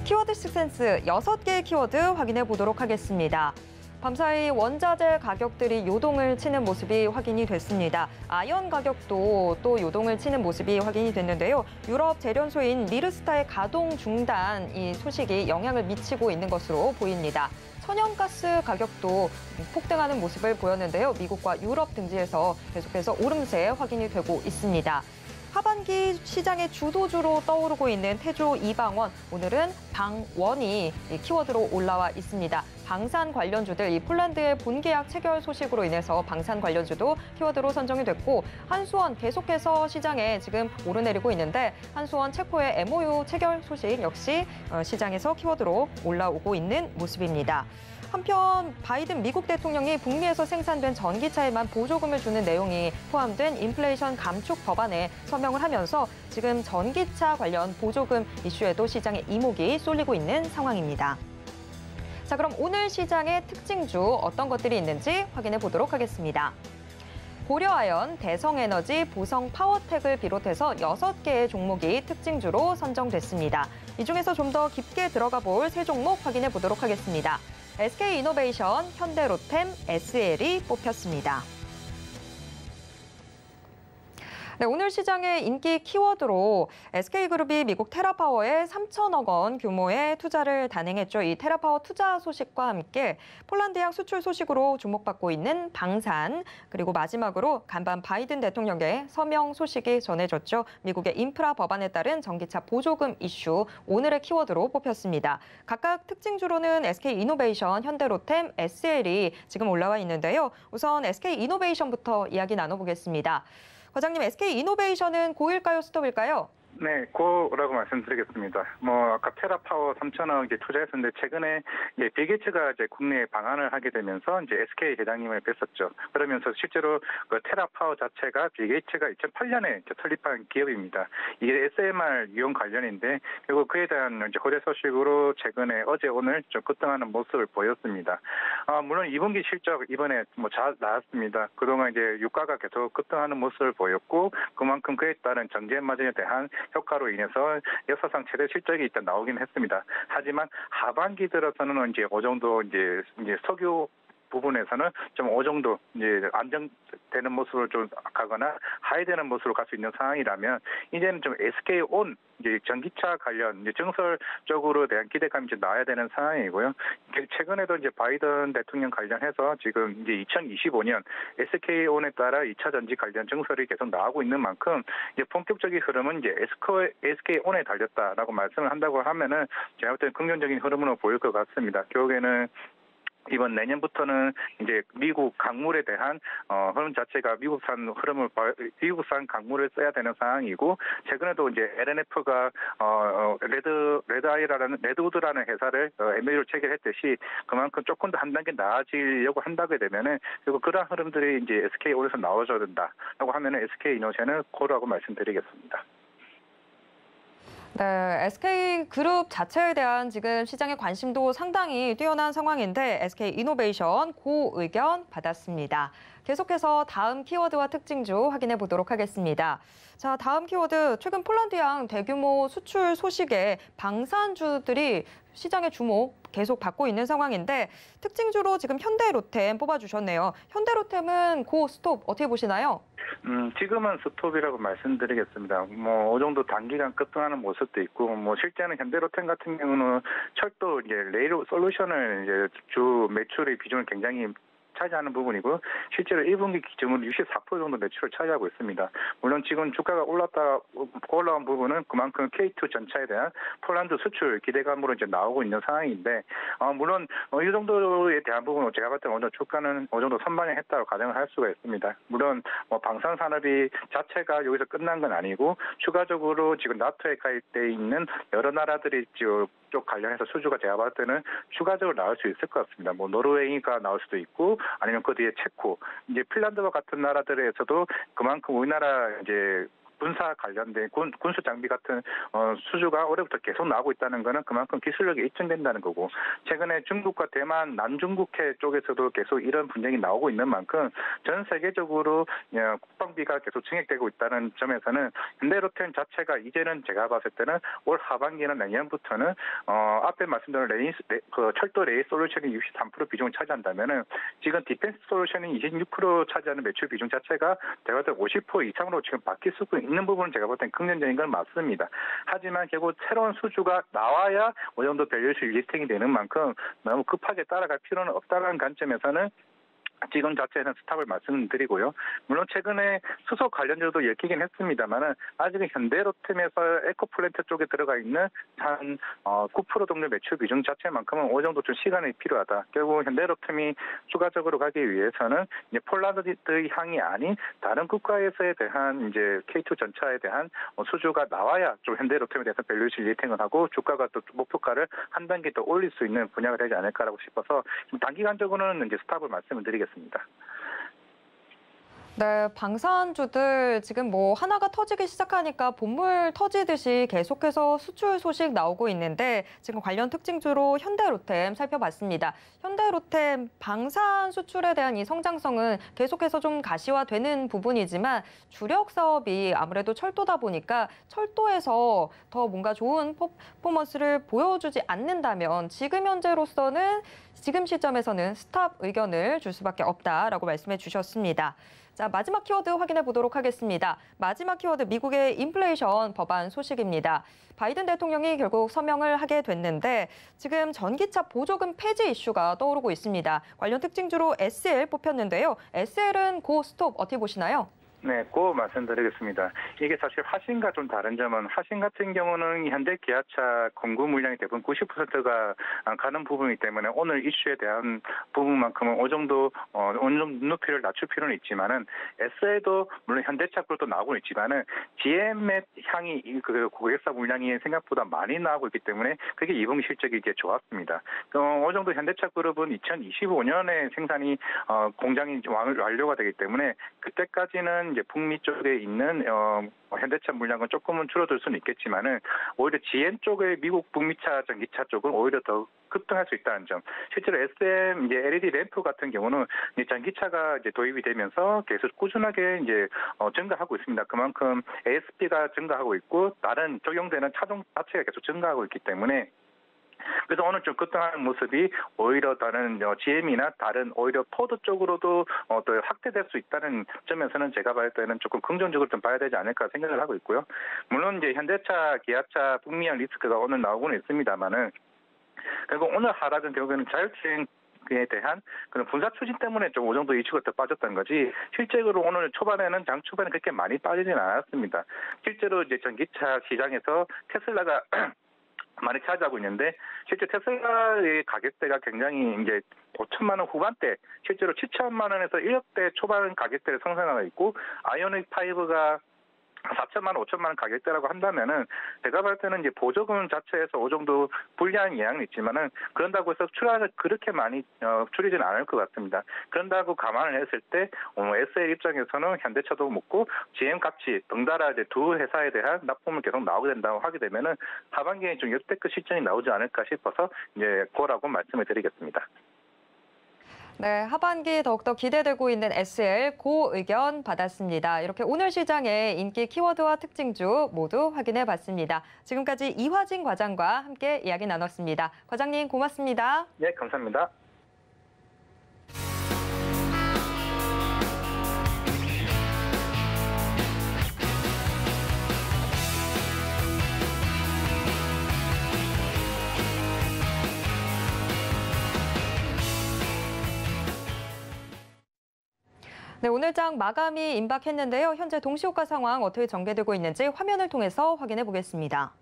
키워드 식센스 6개의 키워드 확인해 보도록 하겠습니다. 밤사이 원자재 가격들이 요동을 치는 모습이 확인이 됐습니다. 아연 가격도 또 요동을 치는 모습이 확인이 됐는데요. 유럽 재련소인 미르스타의 가동 중단 이 소식이 영향을 미치고 있는 것으로 보입니다. 천연가스 가격도 폭등하는 모습을 보였는데요. 미국과 유럽 등지에서 계속해서 오름세 확인이 되고 있습니다. 하반기 시장의 주도주로 떠오르고 있는 태조 이방원, 오늘은 방원이 이 키워드로 올라와 있습니다. 방산 관련주들, 이 폴란드의 본계약 체결 소식으로 인해서 방산 관련주도 키워드로 선정이 됐고, 한수원 계속해서 시장에 지금 오르내리고 있는데, 한수원 체코의 MOU 체결 소식 역시 시장에서 키워드로 올라오고 있는 모습입니다. 한편 바이든 미국 대통령이 북미에서 생산된 전기차에만 보조금을 주는 내용이 포함된 인플레이션 감축 법안에 서명을 하면서 지금 전기차 관련 보조금 이슈에도 시장의 이목이 쏠리고 있는 상황입니다. 자, 그럼 오늘 시장의 특징주 어떤 것들이 있는지 확인해 보도록 하겠습니다. 고려아연, 대성에너지, 보성파워텍을 비롯해서 6개의 종목이 특징주로 선정됐습니다. 이 중에서 좀 더 깊게 들어가 볼 세 종목 확인해 보도록 하겠습니다. SK이노베이션, 현대로템, SL이 뽑혔습니다. 네, 오늘 시장의 인기 키워드로 SK그룹이 미국 테라파워에 3천억 원 규모의 투자를 단행했죠. 이 테라파워 투자 소식과 함께 폴란드향 수출 소식으로 주목받고 있는 방산, 그리고 마지막으로 간밤 바이든 대통령의 서명 소식이 전해졌죠. 미국의 인프라 법안에 따른 전기차 보조금 이슈, 오늘의 키워드로 뽑혔습니다. 각각 특징주로는 SK이노베이션, 현대로템, SL이 지금 올라와 있는데요. 우선 SK이노베이션부터 이야기 나눠보겠습니다. 과장님, SK이노베이션은 고일까요, 스톱일까요? 네, 고라고 말씀드리겠습니다. 아까 테라파워 3천억 이제 투자했었는데, 최근에 이제 빌 게이츠가 이제 국내에 방한을 하게 되면서 이제 SK 회장님을 뵀었죠. 그러면서 실제로 그 테라파워 자체가 빌 게이츠가 2008년에 설립한 기업입니다. 이게 SMR 이용 관련인데, 그리고 그에 대한 이제 거래 소식으로 최근에 어제 오늘 좀 급등하는 모습을 보였습니다. 물론 2분기 실적 이번에 잘 나왔습니다. 그동안 이제 유가가 계속 급등하는 모습을 보였고, 그만큼 그에 따른 정제 마진에 대한 효과로 인해서 역사상 최대 실적이 일단 나오긴 했습니다. 하지만 하반기 들어서는 이제 어느 정도 이제 석유 부분에서는 좀 어느 정도 이제 안정되는 모습을 좀 가거나 하회되는 모습으로 갈 수 있는 상황이라면, 이제는 좀 SK온 이제 전기차 관련 이제 증설 쪽으로 대한 기대감이 이제 나와야 되는 상황이고요. 최근에도 이제 바이든 대통령 관련해서 지금 이제 2025년 SK온에 따라 2차 전지 관련 증설이 계속 나오고 있는 만큼, 이제 본격적인 흐름은 이제 SK온에 달렸다라고 말씀을 한다고 하면은 제가 볼 때는 긍정적인 흐름으로 보일 것 같습니다. 결국에는 이번 내년부터는 이제 미국 강물에 대한 흐름 자체가 미국산 강물을 써야 되는 상황이고, 최근에도 이제 LNF가 레드우드라는 회사를 MOU를 체결했듯이 그만큼 조금 더 한 단계 나아지려고 한다게 되면은, 그리고 그러한 흐름들이 이제 SK온에서 나와줘야 된다라고 하면은 SK이노베이션은 고라고 말씀드리겠습니다. 네, SK그룹 자체에 대한 지금 시장의 관심도 상당히 뛰어난 상황인데, SK이노베이션 고 의견 받았습니다. 계속해서 다음 키워드와 특징주 확인해 보도록 하겠습니다. 자, 다음 키워드, 최근 폴란드향 대규모 수출 소식에 방산주들이 시장의 주목 계속 받고 있는 상황인데, 특징주로 지금 현대로템 뽑아주셨네요. 현대로템은 고 스톱 어떻게 보시나요? 지금은 스톱이라고 말씀드리겠습니다. 어느 정도 단기간 급등하는 모습도 있고, 실제는 현대로템 같은 경우는 철도 이제 레일 솔루션을 이제 주 매출의 비중을 굉장히 차지하는 부분이고, 실제로 1분기 기준으로 64% 정도 매출을 차지하고 있습니다. 물론 지금 주가가 올라온 부분은 그만큼 K2 전차에 대한 폴란드 수출 기대감으로 이제 나오고 있는 상황인데, 물론 이 정도에 대한 부분은 제가 봤을 때 어느 정도 주가는 어느 정도 선반영했다고 가정을 할 수가 있습니다. 물론 방산 산업이 자체가 여기서 끝난 건 아니고, 추가적으로 지금 나토에 가입돼 있는 여러 나라들이 쪽 관련해서 수주가 제가 봤을 때는 추가적으로 나올 수 있을 것 같습니다. 노르웨이가 나올 수도 있고, 아니면 그 뒤에 체코, 이제 핀란드와 같은 나라들에서도 그만큼 우리나라 이제 군사 관련된 군수 장비 같은 수주가 올해부터 계속 나오고 있다는 것은 그만큼 기술력이 입증된다는 거고, 최근에 중국과 대만 남중국해 쪽에서도 계속 이런 분쟁이 나오고 있는 만큼 전 세계적으로 국방비가 계속 증액되고 있다는 점에서는 현대로템 자체가 이제는 제가 봤을 때는 올 하반기나 내년부터는 앞에 말씀드린 철도 레일 솔루션이 63% 비중을 차지한다면은, 지금 디펜스 솔루션이 26% 차지하는 매출 비중 자체가 제가 봤을 때 50% 이상으로 지금 바뀔 수 있는 부분은 제가 볼 땐 긍정적인 건 맞습니다. 하지만 결국 새로운 수주가 나와야 어느 정도 밸류에이션 리스팅이 되는 만큼 너무 급하게 따라갈 필요는 없다는 관점에서는 지금 자체는 스탑을 말씀드리고요. 물론 최근에 수소 관련주도 엮이긴 했습니다만은 아직은 현대로템에서 에코플랜트 쪽에 들어가 있는 한 9% 정도 매출 비중 자체만큼은 어느 정도 좀 시간이 필요하다. 결국 현대로템이 추가적으로 가기 위해서는 이제 폴라드의 향이 아닌 다른 국가에서에 대한 이제 K2 전차에 대한 수주가 나와야 좀 현대로템에 대해서 밸류에이션 리팅을 하고 주가가 또 목표가를 한 단계 더 올릴 수 있는 분야가 되지 않을까라고 싶어서 좀 단기간적으로는 이제 스탑을 말씀을 드리겠습니다. 네, 방산주들 지금 뭐 하나가 터지기 시작하니까 본물 터지듯이 계속해서 수출 소식 나오고 있는데 지금 관련 특징주로 현대로템 살펴봤습니다. 현대로템 방산 수출에 대한 이 성장성은 계속해서 좀 가시화되는 부분이지만 주력 사업이 아무래도 철도다 보니까 철도에서 더 뭔가 좋은 퍼포먼스를 보여주지 않는다면 지금 현재로서는 지금 시점에서는 스탑 의견을 줄 수밖에 없다라고 말씀해 주셨습니다. 자, 마지막 키워드 확인해 보도록 하겠습니다. 마지막 키워드 미국의 인플레이션 법안 소식입니다. 바이든 대통령이 결국 서명을 하게 됐는데 지금 전기차 보조금 폐지 이슈가 떠오르고 있습니다. 관련 특징주로 SL 뽑혔는데요. SL은 고 스톱 어떻게 보시나요? 네, 그 말씀드리겠습니다. 이게 사실 화신과 좀 다른 점은 화신 같은 경우는 현대 기아차 공급 물량이 대부분 90%가 가는 부분이기 때문에 오늘 이슈에 대한 부분만큼은 어느 정도 눈높이를 낮출 필요는 있지만은 SL도 물론 현대차 그룹도 나오고 있지만은 GM의 향이 그 고객사 물량이 생각보다 많이 나오고 있기 때문에 그게 2분기 실적이 이제 좋았습니다. 어느 정도 현대차 그룹은 2025년에 생산이 공장이 완료가 되기 때문에 그때까지는 이제 북미 쪽에 있는 현대차 물량은 조금은 줄어들 수는 있겠지만은 오히려 GM 쪽의 미국 북미차 전기차 쪽은 오히려 더 급등할 수 있다는 점. 실제로 SM 이제 LED 램프 같은 경우는 이제 전기차가 이제 도입이 되면서 계속 꾸준하게 이제 증가하고 있습니다. 그만큼 ASP가 증가하고 있고 다른 적용되는 차종 자체가 계속 증가하고 있기 때문에. 그래서 오늘 좀 급등하는 모습이 오히려 다른 GM이나 다른 오히려 포드 쪽으로도 또 확대될 수 있다는 점에서는 제가 봤을 때는 조금 긍정적으로 좀 봐야 되지 않을까 생각을 하고 있고요. 물론 이제 현대차, 기아차, 북미형 리스크가 오늘 나오고는 있습니다만은 결국 오늘 하락은 결국에는 자율주행 에 대한 그런 분사 추진 때문에 좀 어느 정도 이슈가 더 빠졌던 거지 실제로 오늘 초반에는 장 초반에 그렇게 많이 빠지지는 않았습니다. 실제로 이제 전기차 시장에서 테슬라가 많이 차지하고 있는데 실제 테슬라의 가격대가 굉장히 이제 5천만 원 후반대, 실제로 7천만 원에서 1억대 초반 가격대를 상승하고 있고 아이오닉 5가 4천만 원, 5천만 원 가격대라고 한다면은 제가 봤을 때는 이제 보조금 자체에서 어느 정도 불리한 영향이 있지만은 그런다고 해서 출하를 그렇게 많이 줄이지는 않을 것 같습니다. 그런다고 감안을 했을 때 SL 입장에서는 현대차도 먹고 GM 같이 덩달아 이제 두 회사에 대한 납품을 계속 나오게 된다고 하게 되면은 하반기에 좀 역대급 실적이 나오지 않을까 싶어서 이제 그거라고 말씀을 드리겠습니다. 네, 하반기 더욱더 기대되고 있는 SL 고 의견 받았습니다. 이렇게 오늘 시장의 인기 키워드와 특징주 모두 확인해 봤습니다. 지금까지 이화진 과장과 함께 이야기 나눴습니다. 과장님 고맙습니다. 네, 감사합니다. 네, 오늘 장 마감이 임박했는데요. 현재 동시효과 상황 어떻게 전개되고 있는지 화면을 통해서 확인해 보겠습니다.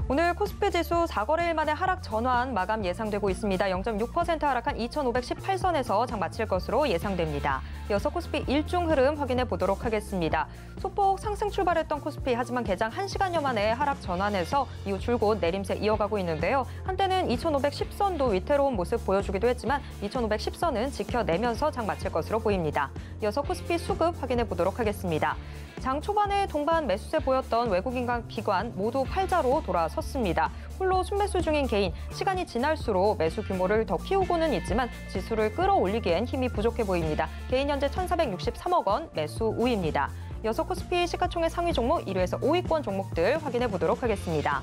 오늘 코스피 지수 4거래일 만에 하락 전환 마감 예상되고 있습니다. 0.6% 하락한 2,518선에서 장 마칠 것으로 예상됩니다. 이어서 코스피 일중 흐름 확인해 보도록 하겠습니다. 소폭 상승 출발했던 코스피 하지만 개장 1시간여 만에 하락 전환해서 이후 줄곧 내림세 이어가고 있는데요. 한때는 2,510선도 위태로운 모습 보여주기도 했지만 2,510선은 지켜내면서 장 마칠 것으로 보입니다. 이어서 코스피 수급 확인해 보도록 하겠습니다. 장 초반에 동반 매수세 보였던 외국인 기관 모두 팔자로 돌아섰습니다. 홀로 순매수 중인 개인, 시간이 지날수록 매수 규모를 더 키우고는 있지만 지수를 끌어올리기엔 힘이 부족해 보입니다. 개인 현재 1,463억 원 매수 우위입니다. 이어서 코스피 시가총액 상위 종목 1위에서 5위권 종목들 확인해 보도록 하겠습니다.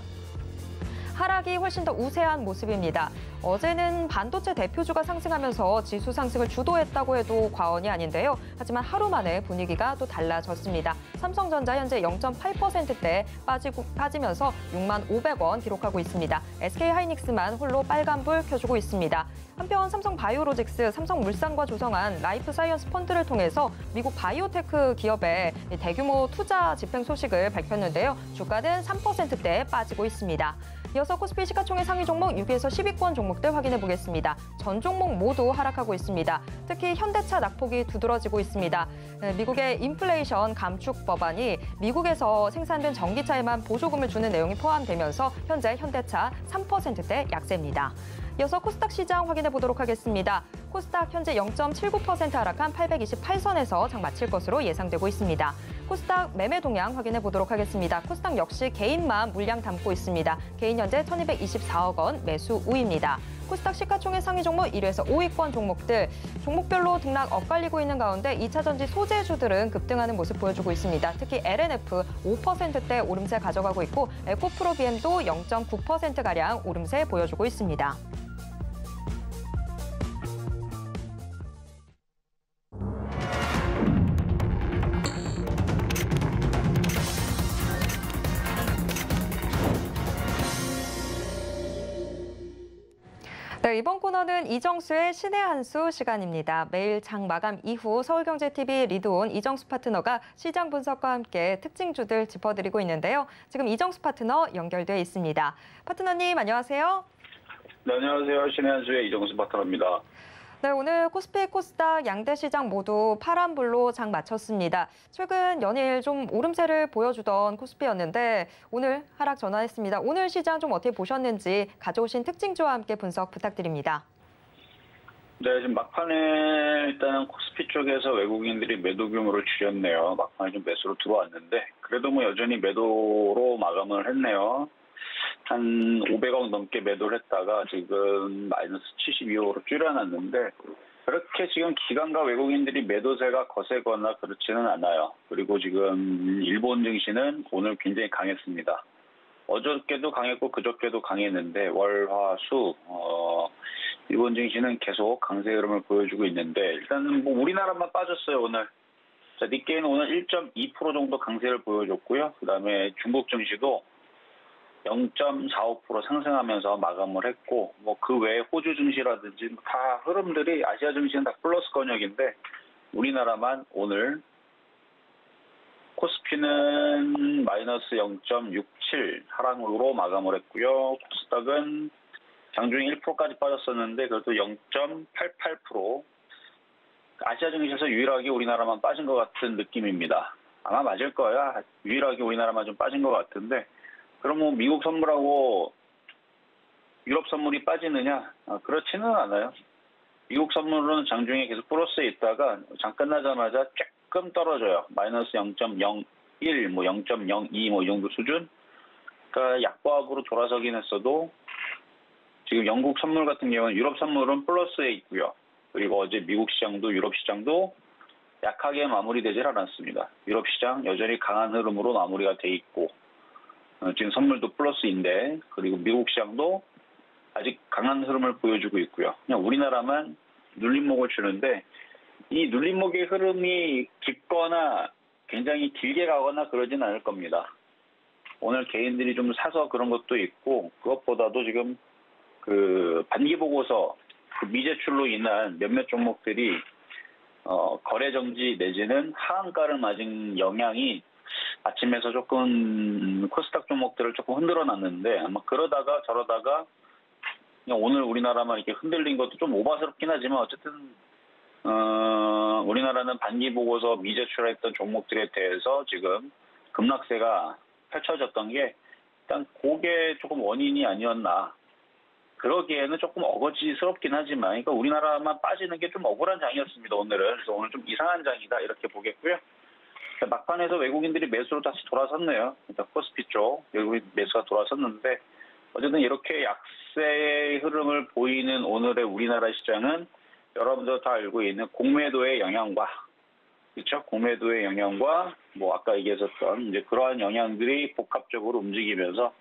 하락이 훨씬 더 우세한 모습입니다. 어제는 반도체 대표주가 상승하면서 지수 상승을 주도했다고 해도 과언이 아닌데요. 하지만 하루 만에 분위기가 또 달라졌습니다. 삼성전자 현재 0.8%대 빠지면서 6만 500원 기록하고 있습니다. SK하이닉스만 홀로 빨간불 켜주고 있습니다. 한편 삼성바이오로직스, 삼성물산과 조성한 라이프사이언스 펀드를 통해서 미국 바이오테크 기업의 대규모 투자 집행 소식을 밝혔는데요. 주가는 3%대에 빠지고 있습니다. 이어서 코스피 시가총액 상위 종목 6위에서 10위권 종목들 확인해 보겠습니다. 전 종목 모두 하락하고 있습니다. 특히 현대차 낙폭이 두드러지고 있습니다. 미국의 인플레이션 감축 법안이 미국에서 생산된 전기차에만 보조금을 주는 내용이 포함되면서 현재 현대차 3%대 약세입니다. 이어서 코스닥 시장 확인해 보도록 하겠습니다. 코스닥 현재 0.79% 하락한 828선에서 장 마칠 것으로 예상되고 있습니다. 코스닥 매매 동향 확인해 보도록 하겠습니다. 코스닥 역시 개인만 물량 담고 있습니다. 개인 현재 1,224억 원 매수 우입니다. 코스닥 시가총액 상위 종목 1위에서 5위권 종목들, 종목별로 등락 엇갈리고 있는 가운데 2차전지 소재주들은 급등하는 모습 보여주고 있습니다. 특히 LNF 5%대 오름세 가져가고 있고 에코프로비엠도 0.9%가량 오름세 보여주고 있습니다. 네, 이번 코너는 이정수의 신의 한 수 시간입니다. 매일 장 마감 이후 서울경제TV 리드온 이정수 파트너가 시장 분석과 함께 특징주들 짚어드리고 있는데요. 지금 이정수 파트너 연결돼 있습니다. 파트너님 안녕하세요. 네, 안녕하세요. 신의 한 수의 이정수 파트너입니다. 네, 오늘 코스피, 코스닥 양대 시장 모두 파란불로 장 마쳤습니다. 최근 연일 좀 오름세를 보여주던 코스피였는데 오늘 하락 전환했습니다. 오늘 시장 좀 어떻게 보셨는지 가져오신 특징주와 함께 분석 부탁드립니다. 네, 지금 막판에 일단은 코스피 쪽에서 외국인들이 매도 규모를 줄였네요. 막판에 좀 매수로 들어왔는데 그래도 뭐 여전히 매도로 마감을 했네요. 한 500억 넘게 매도를 했다가 지금 마이너스 72억으로 줄여놨는데 그렇게 지금 기관과 외국인들이 매도세가 거세거나 그렇지는 않아요. 그리고 지금 일본 증시는 오늘 굉장히 강했습니다. 어저께도 강했고 그저께도 강했는데 월, 화, 수 일본 증시는 계속 강세 흐름을 보여주고 있는데 일단 뭐 우리나라만 빠졌어요 오늘. 자, 니케이는 오늘 1.2% 정도 강세를 보여줬고요. 그다음에 중국 증시도 0.45% 상승하면서 마감을 했고 뭐 그 외에 호주 증시라든지 다 흐름들이 아시아 증시는 다 플러스 권역인데 우리나라만 오늘 코스피는 마이너스 0.67 하락으로 마감을 했고요. 코스닥은 장중에 1%까지 빠졌었는데 그래도 0.88% 아시아 증시에서 유일하게 우리나라만 빠진 것 같은 느낌입니다. 아마 맞을 거야. 유일하게 우리나라만 좀 빠진 것 같은데 그럼 뭐 미국 선물하고 유럽 선물이 빠지느냐? 그렇지는 않아요. 미국 선물은 장중에 계속 플러스에 있다가 장 끝나자마자 조금 떨어져요. 마이너스 0.01, 뭐 0.02 뭐 이 정도 수준. 그러니까 약보합으로 돌아서긴 했어도 지금 영국 선물 같은 경우는 유럽 선물은 플러스에 있고요. 그리고 어제 미국 시장도 유럽 시장도 약하게 마무리되질 않았습니다. 유럽 시장 여전히 강한 흐름으로 마무리가 돼 있고 지금 선물도 플러스인데 그리고 미국 시장도 아직 강한 흐름을 보여주고 있고요. 그냥 우리나라만 눌림목을 주는데 이 눌림목의 흐름이 깊거나 굉장히 길게 가거나 그러진 않을 겁니다. 오늘 개인들이 좀 사서 그런 것도 있고 그것보다도 지금 그 반기 보고서 그 미제출로 인한 몇몇 종목들이 거래 정지 내지는 하한가를 맞은 영향이 아침에서 조금 코스닥 종목들을 조금 흔들어 놨는데 아마 그러다가 저러다가 그냥 오늘 우리나라만 이렇게 흔들린 것도 좀 오바스럽긴 하지만 어쨌든 우리나라는 반기 보고서 미제출했던 종목들에 대해서 지금 급락세가 펼쳐졌던 게 일단 그게 조금 원인이 아니었나. 그러기에는 조금 어거지스럽긴 하지만 그러니까 우리나라만 빠지는 게 좀 억울한 장이었습니다. 오늘은. 그래서 오늘 좀 이상한 장이다 이렇게 보겠고요. 막판에서 외국인들이 매수로 다시 돌아섰네요. 그러니까 코스피 쪽 외국인 매수가 돌아섰는데 어쨌든 이렇게 약세의 흐름을 보이는 오늘의 우리나라 시장은 여러분들 다 알고 있는 공매도의 영향과 그렇죠? 공매도의 영향과 뭐 아까 얘기했었던 이제 그러한 영향들이 복합적으로 움직이면서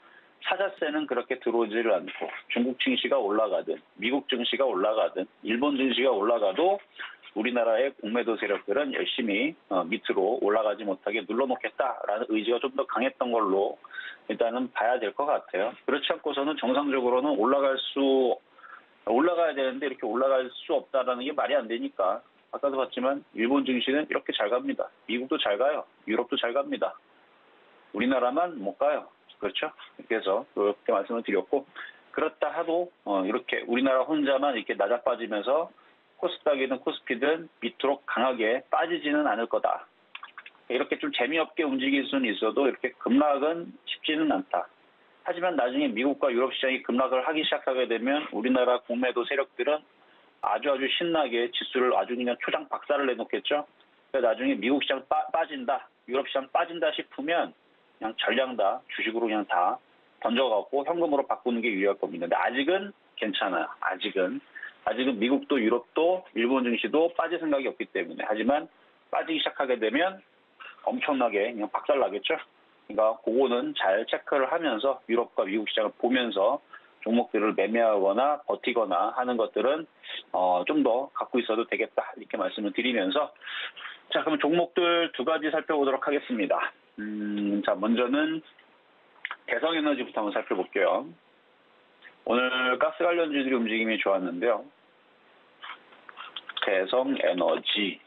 사자세는 그렇게 들어오지를 않고 중국 증시가 올라가든 미국 증시가 올라가든 일본 증시가 올라가도 우리나라의 공매도 세력들은 열심히 밑으로 올라가지 못하게 눌러놓겠다라는 의지가 좀 더 강했던 걸로 일단은 봐야 될 것 같아요. 그렇지 않고서는 정상적으로는 올라가야 되는데 이렇게 올라갈 수 없다라는 게 말이 안 되니까 아까도 봤지만 일본 증시는 이렇게 잘 갑니다. 미국도 잘 가요. 유럽도 잘 갑니다. 우리나라만 못 가요. 그렇죠? 그래서 그렇게 말씀을 드렸고 그렇다 하도 이렇게 우리나라 혼자만 이렇게 낮아빠지면서 코스닥이든 코스피든 밑으로 강하게 빠지지는 않을 거다. 이렇게 좀 재미없게 움직일 수는 있어도 이렇게 급락은 쉽지는 않다. 하지만 나중에 미국과 유럽 시장이 급락을 하기 시작하게 되면 우리나라 공매도 세력들은 아주 신나게 지수를 아주 그냥 초장 박살을 내놓겠죠. 그래서 나중에 미국 시장 빠진다, 유럽 시장 빠진다 싶으면 그냥 전량 다 주식으로 그냥 다 던져갖고 현금으로 바꾸는 게 유리할 겁니다. 근데 아직은 괜찮아요. 아직은 미국도 유럽도 일본 증시도 빠질 생각이 없기 때문에. 하지만 빠지기 시작하게 되면 엄청나게 그냥 박살나겠죠. 그러니까 그거는 잘 체크를 하면서 유럽과 미국 시장을 보면서 종목들을 매매하거나 버티거나 하는 것들은 좀 더 갖고 있어도 되겠다 이렇게 말씀을 드리면서 자 그럼 종목들 두 가지 살펴보도록 하겠습니다. 자 먼저는 대성에너지부터 한번 살펴볼게요. 오늘 가스 관련주들이 움직임이 좋았는데요. 대성에너지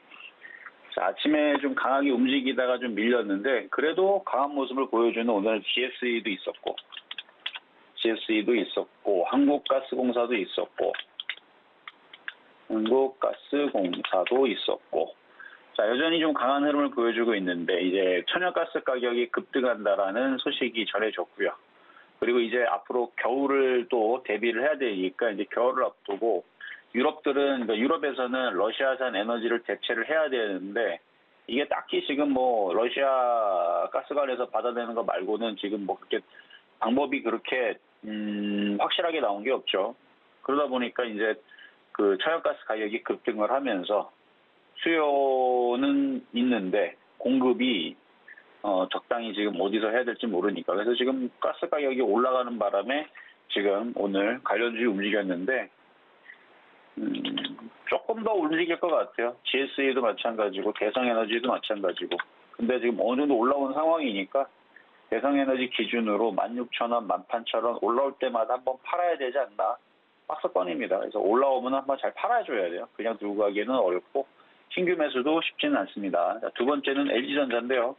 자, 아침에 좀 강하게 움직이다가 좀 밀렸는데 그래도 강한 모습을 보여주는 오늘 GSE도 있었고 한국가스공사도 있었고 자 여전히 좀 강한 흐름을 보여주고 있는데 이제 천연가스 가격이 급등한다라는 소식이 전해졌고요. 그리고 이제 앞으로 겨울을 또 대비를 해야 되니까 이제 겨울을 앞두고 유럽에서는 러시아산 에너지를 대체를 해야 되는데 이게 딱히 지금 뭐 러시아 가스관에서 받아내는 거 말고는 지금 뭐 그렇게 방법이 그렇게 확실하게 나온 게 없죠. 그러다 보니까 이제 그 천연가스 가격이 급등을 하면서 수요는 있는데 공급이 적당히 지금 어디서 해야 될지 모르니까 그래서 지금 가스 가격이 올라가는 바람에 지금 오늘 관련주이 움직였는데 조금 더 움직일 것 같아요. GSE도 마찬가지고 대성에너지도 마찬가지고 근데 지금 어느 정도 올라온 상황이니까 대성에너지 기준으로 16,000원, 18,000원 올라올 때마다 한번 팔아야 되지 않나 박스권입니다. 그래서 올라오면 한번 잘 팔아줘야 돼요. 그냥 두고 가기에는 어렵고 신규 매수도 쉽지는 않습니다. 자, 두 번째는 LG전자인데요.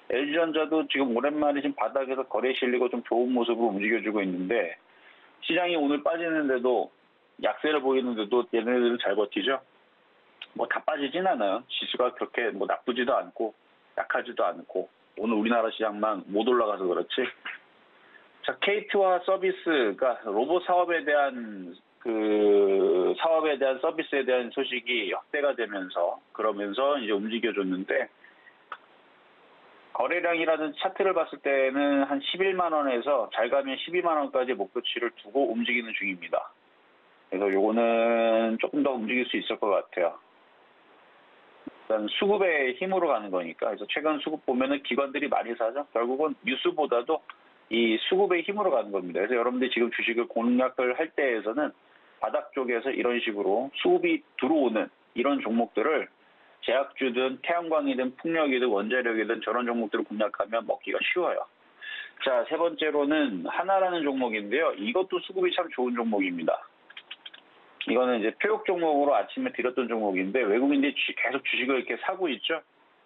LG전자도 지금 오랜만에 지금 바닥에서 거래 실리고 좀 좋은 모습으로 움직여주고 있는데 시장이 오늘 빠지는데도 약세를 보이는데도 얘네들은 잘 버티죠. 뭐 다 빠지진 않아요. 지수가 그렇게 뭐 나쁘지도 않고 약하지도 않고 오늘 우리나라 시장만 못 올라가서 그렇지. 자 KT와 서비스가 로봇 사업에 대한 서비스에 대한 소식이 확대가 되면서 그러면서 이제 움직여줬는데 거래량이라든 차트를 봤을 때는 한 11만 원에서 잘 가면 12만 원까지 목표치를 두고 움직이는 중입니다. 그래서 요거는 조금 더 움직일 수 있을 것 같아요. 일단 수급의 힘으로 가는 거니까. 그래서 최근 수급 보면은 기관들이 많이 사죠. 결국은 뉴스보다도 이 수급의 힘으로 가는 겁니다. 그래서 여러분들이 지금 주식을 공략을 할 때에서는 바닥 쪽에서 이런 식으로 수급이 들어오는 이런 종목들을 제약주든 태양광이든 풍력이든 원자력이든 저런 종목들을 공략하면 먹기가 쉬워요. 자, 세 번째로는 하나라는 종목인데요. 이것도 수급이 참 좋은 종목입니다. 이거는 이제 표역 종목으로 아침에 드렸던 종목인데 외국인들이 계속 주식을 이렇게 사고 있죠.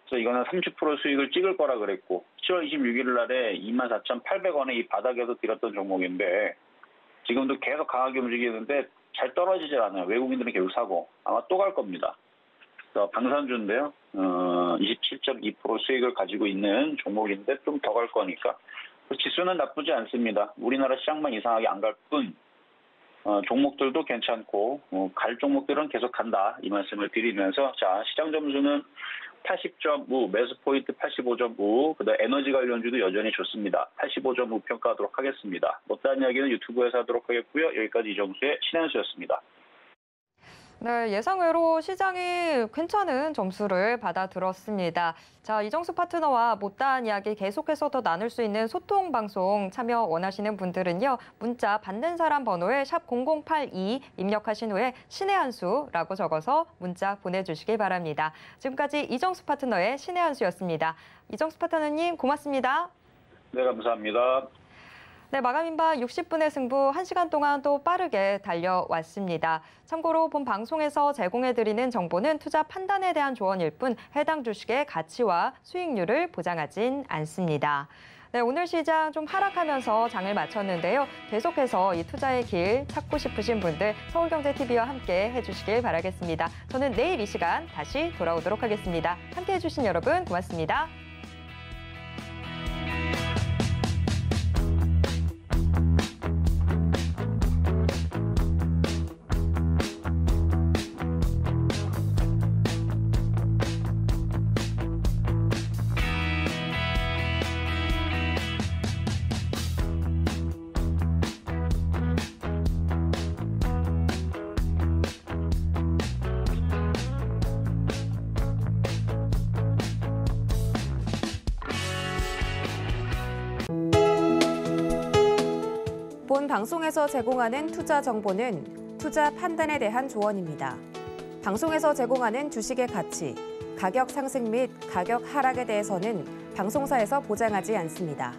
그래서 이거는 30% 수익을 찍을 거라 그랬고 7월 26일 날에 24,800원에 이 바닥에서 드렸던 종목인데 지금도 계속 강하게 움직이는데 잘 떨어지질 않아요. 외국인들은 계속 사고 아마 또 갈 겁니다. 그래서 방산주인데요. 27.2% 수익을 가지고 있는 종목인데 좀 더 갈 거니까 지수는 나쁘지 않습니다. 우리나라 시장만 이상하게 안 갈 뿐 종목들도 괜찮고 갈 종목들은 계속 간다 이 말씀을 드리면서 자 시장 점수는 80.5 매수 포인트 85.5 그다음 에너지 관련주도 여전히 좋습니다. 85.5 평가하도록 하겠습니다. 못다한 이야기는 유튜브에서 하도록 하겠고요. 여기까지 이정수의 신현수였습니다. 네, 예상외로 시장이 괜찮은 점수를 받아들었습니다. 자, 이정수 파트너와 못다한 이야기 계속해서 더 나눌 수 있는 소통 방송 참여 원하시는 분들은요. 문자 받는 사람 번호에 샵 0082 입력하신 후에 신의 한 수라고 적어서 문자 보내주시기 바랍니다. 지금까지 이정수 파트너의 신의 한 수였습니다. 이정수 파트너님 고맙습니다. 네, 감사합니다. 네, 마감인바 60분의 승부 1시간 동안 또 빠르게 달려왔습니다. 참고로 본 방송에서 제공해드리는 정보는 투자 판단에 대한 조언일 뿐 해당 주식의 가치와 수익률을 보장하진 않습니다. 네, 오늘 시장 좀 하락하면서 장을 마쳤는데요. 계속해서 이 투자의 길 찾고 싶으신 분들 서울경제TV와 함께 해주시길 바라겠습니다. 저는 내일 이 시간 다시 돌아오도록 하겠습니다. 함께 해주신 여러분 고맙습니다. 본 방송에서 제공하는 투자 정보는 투자 판단에 대한 조언입니다. 방송에서 제공하는 주식의 가치, 가격 상승 및 가격 하락에 대해서는 방송사에서 보장하지 않습니다.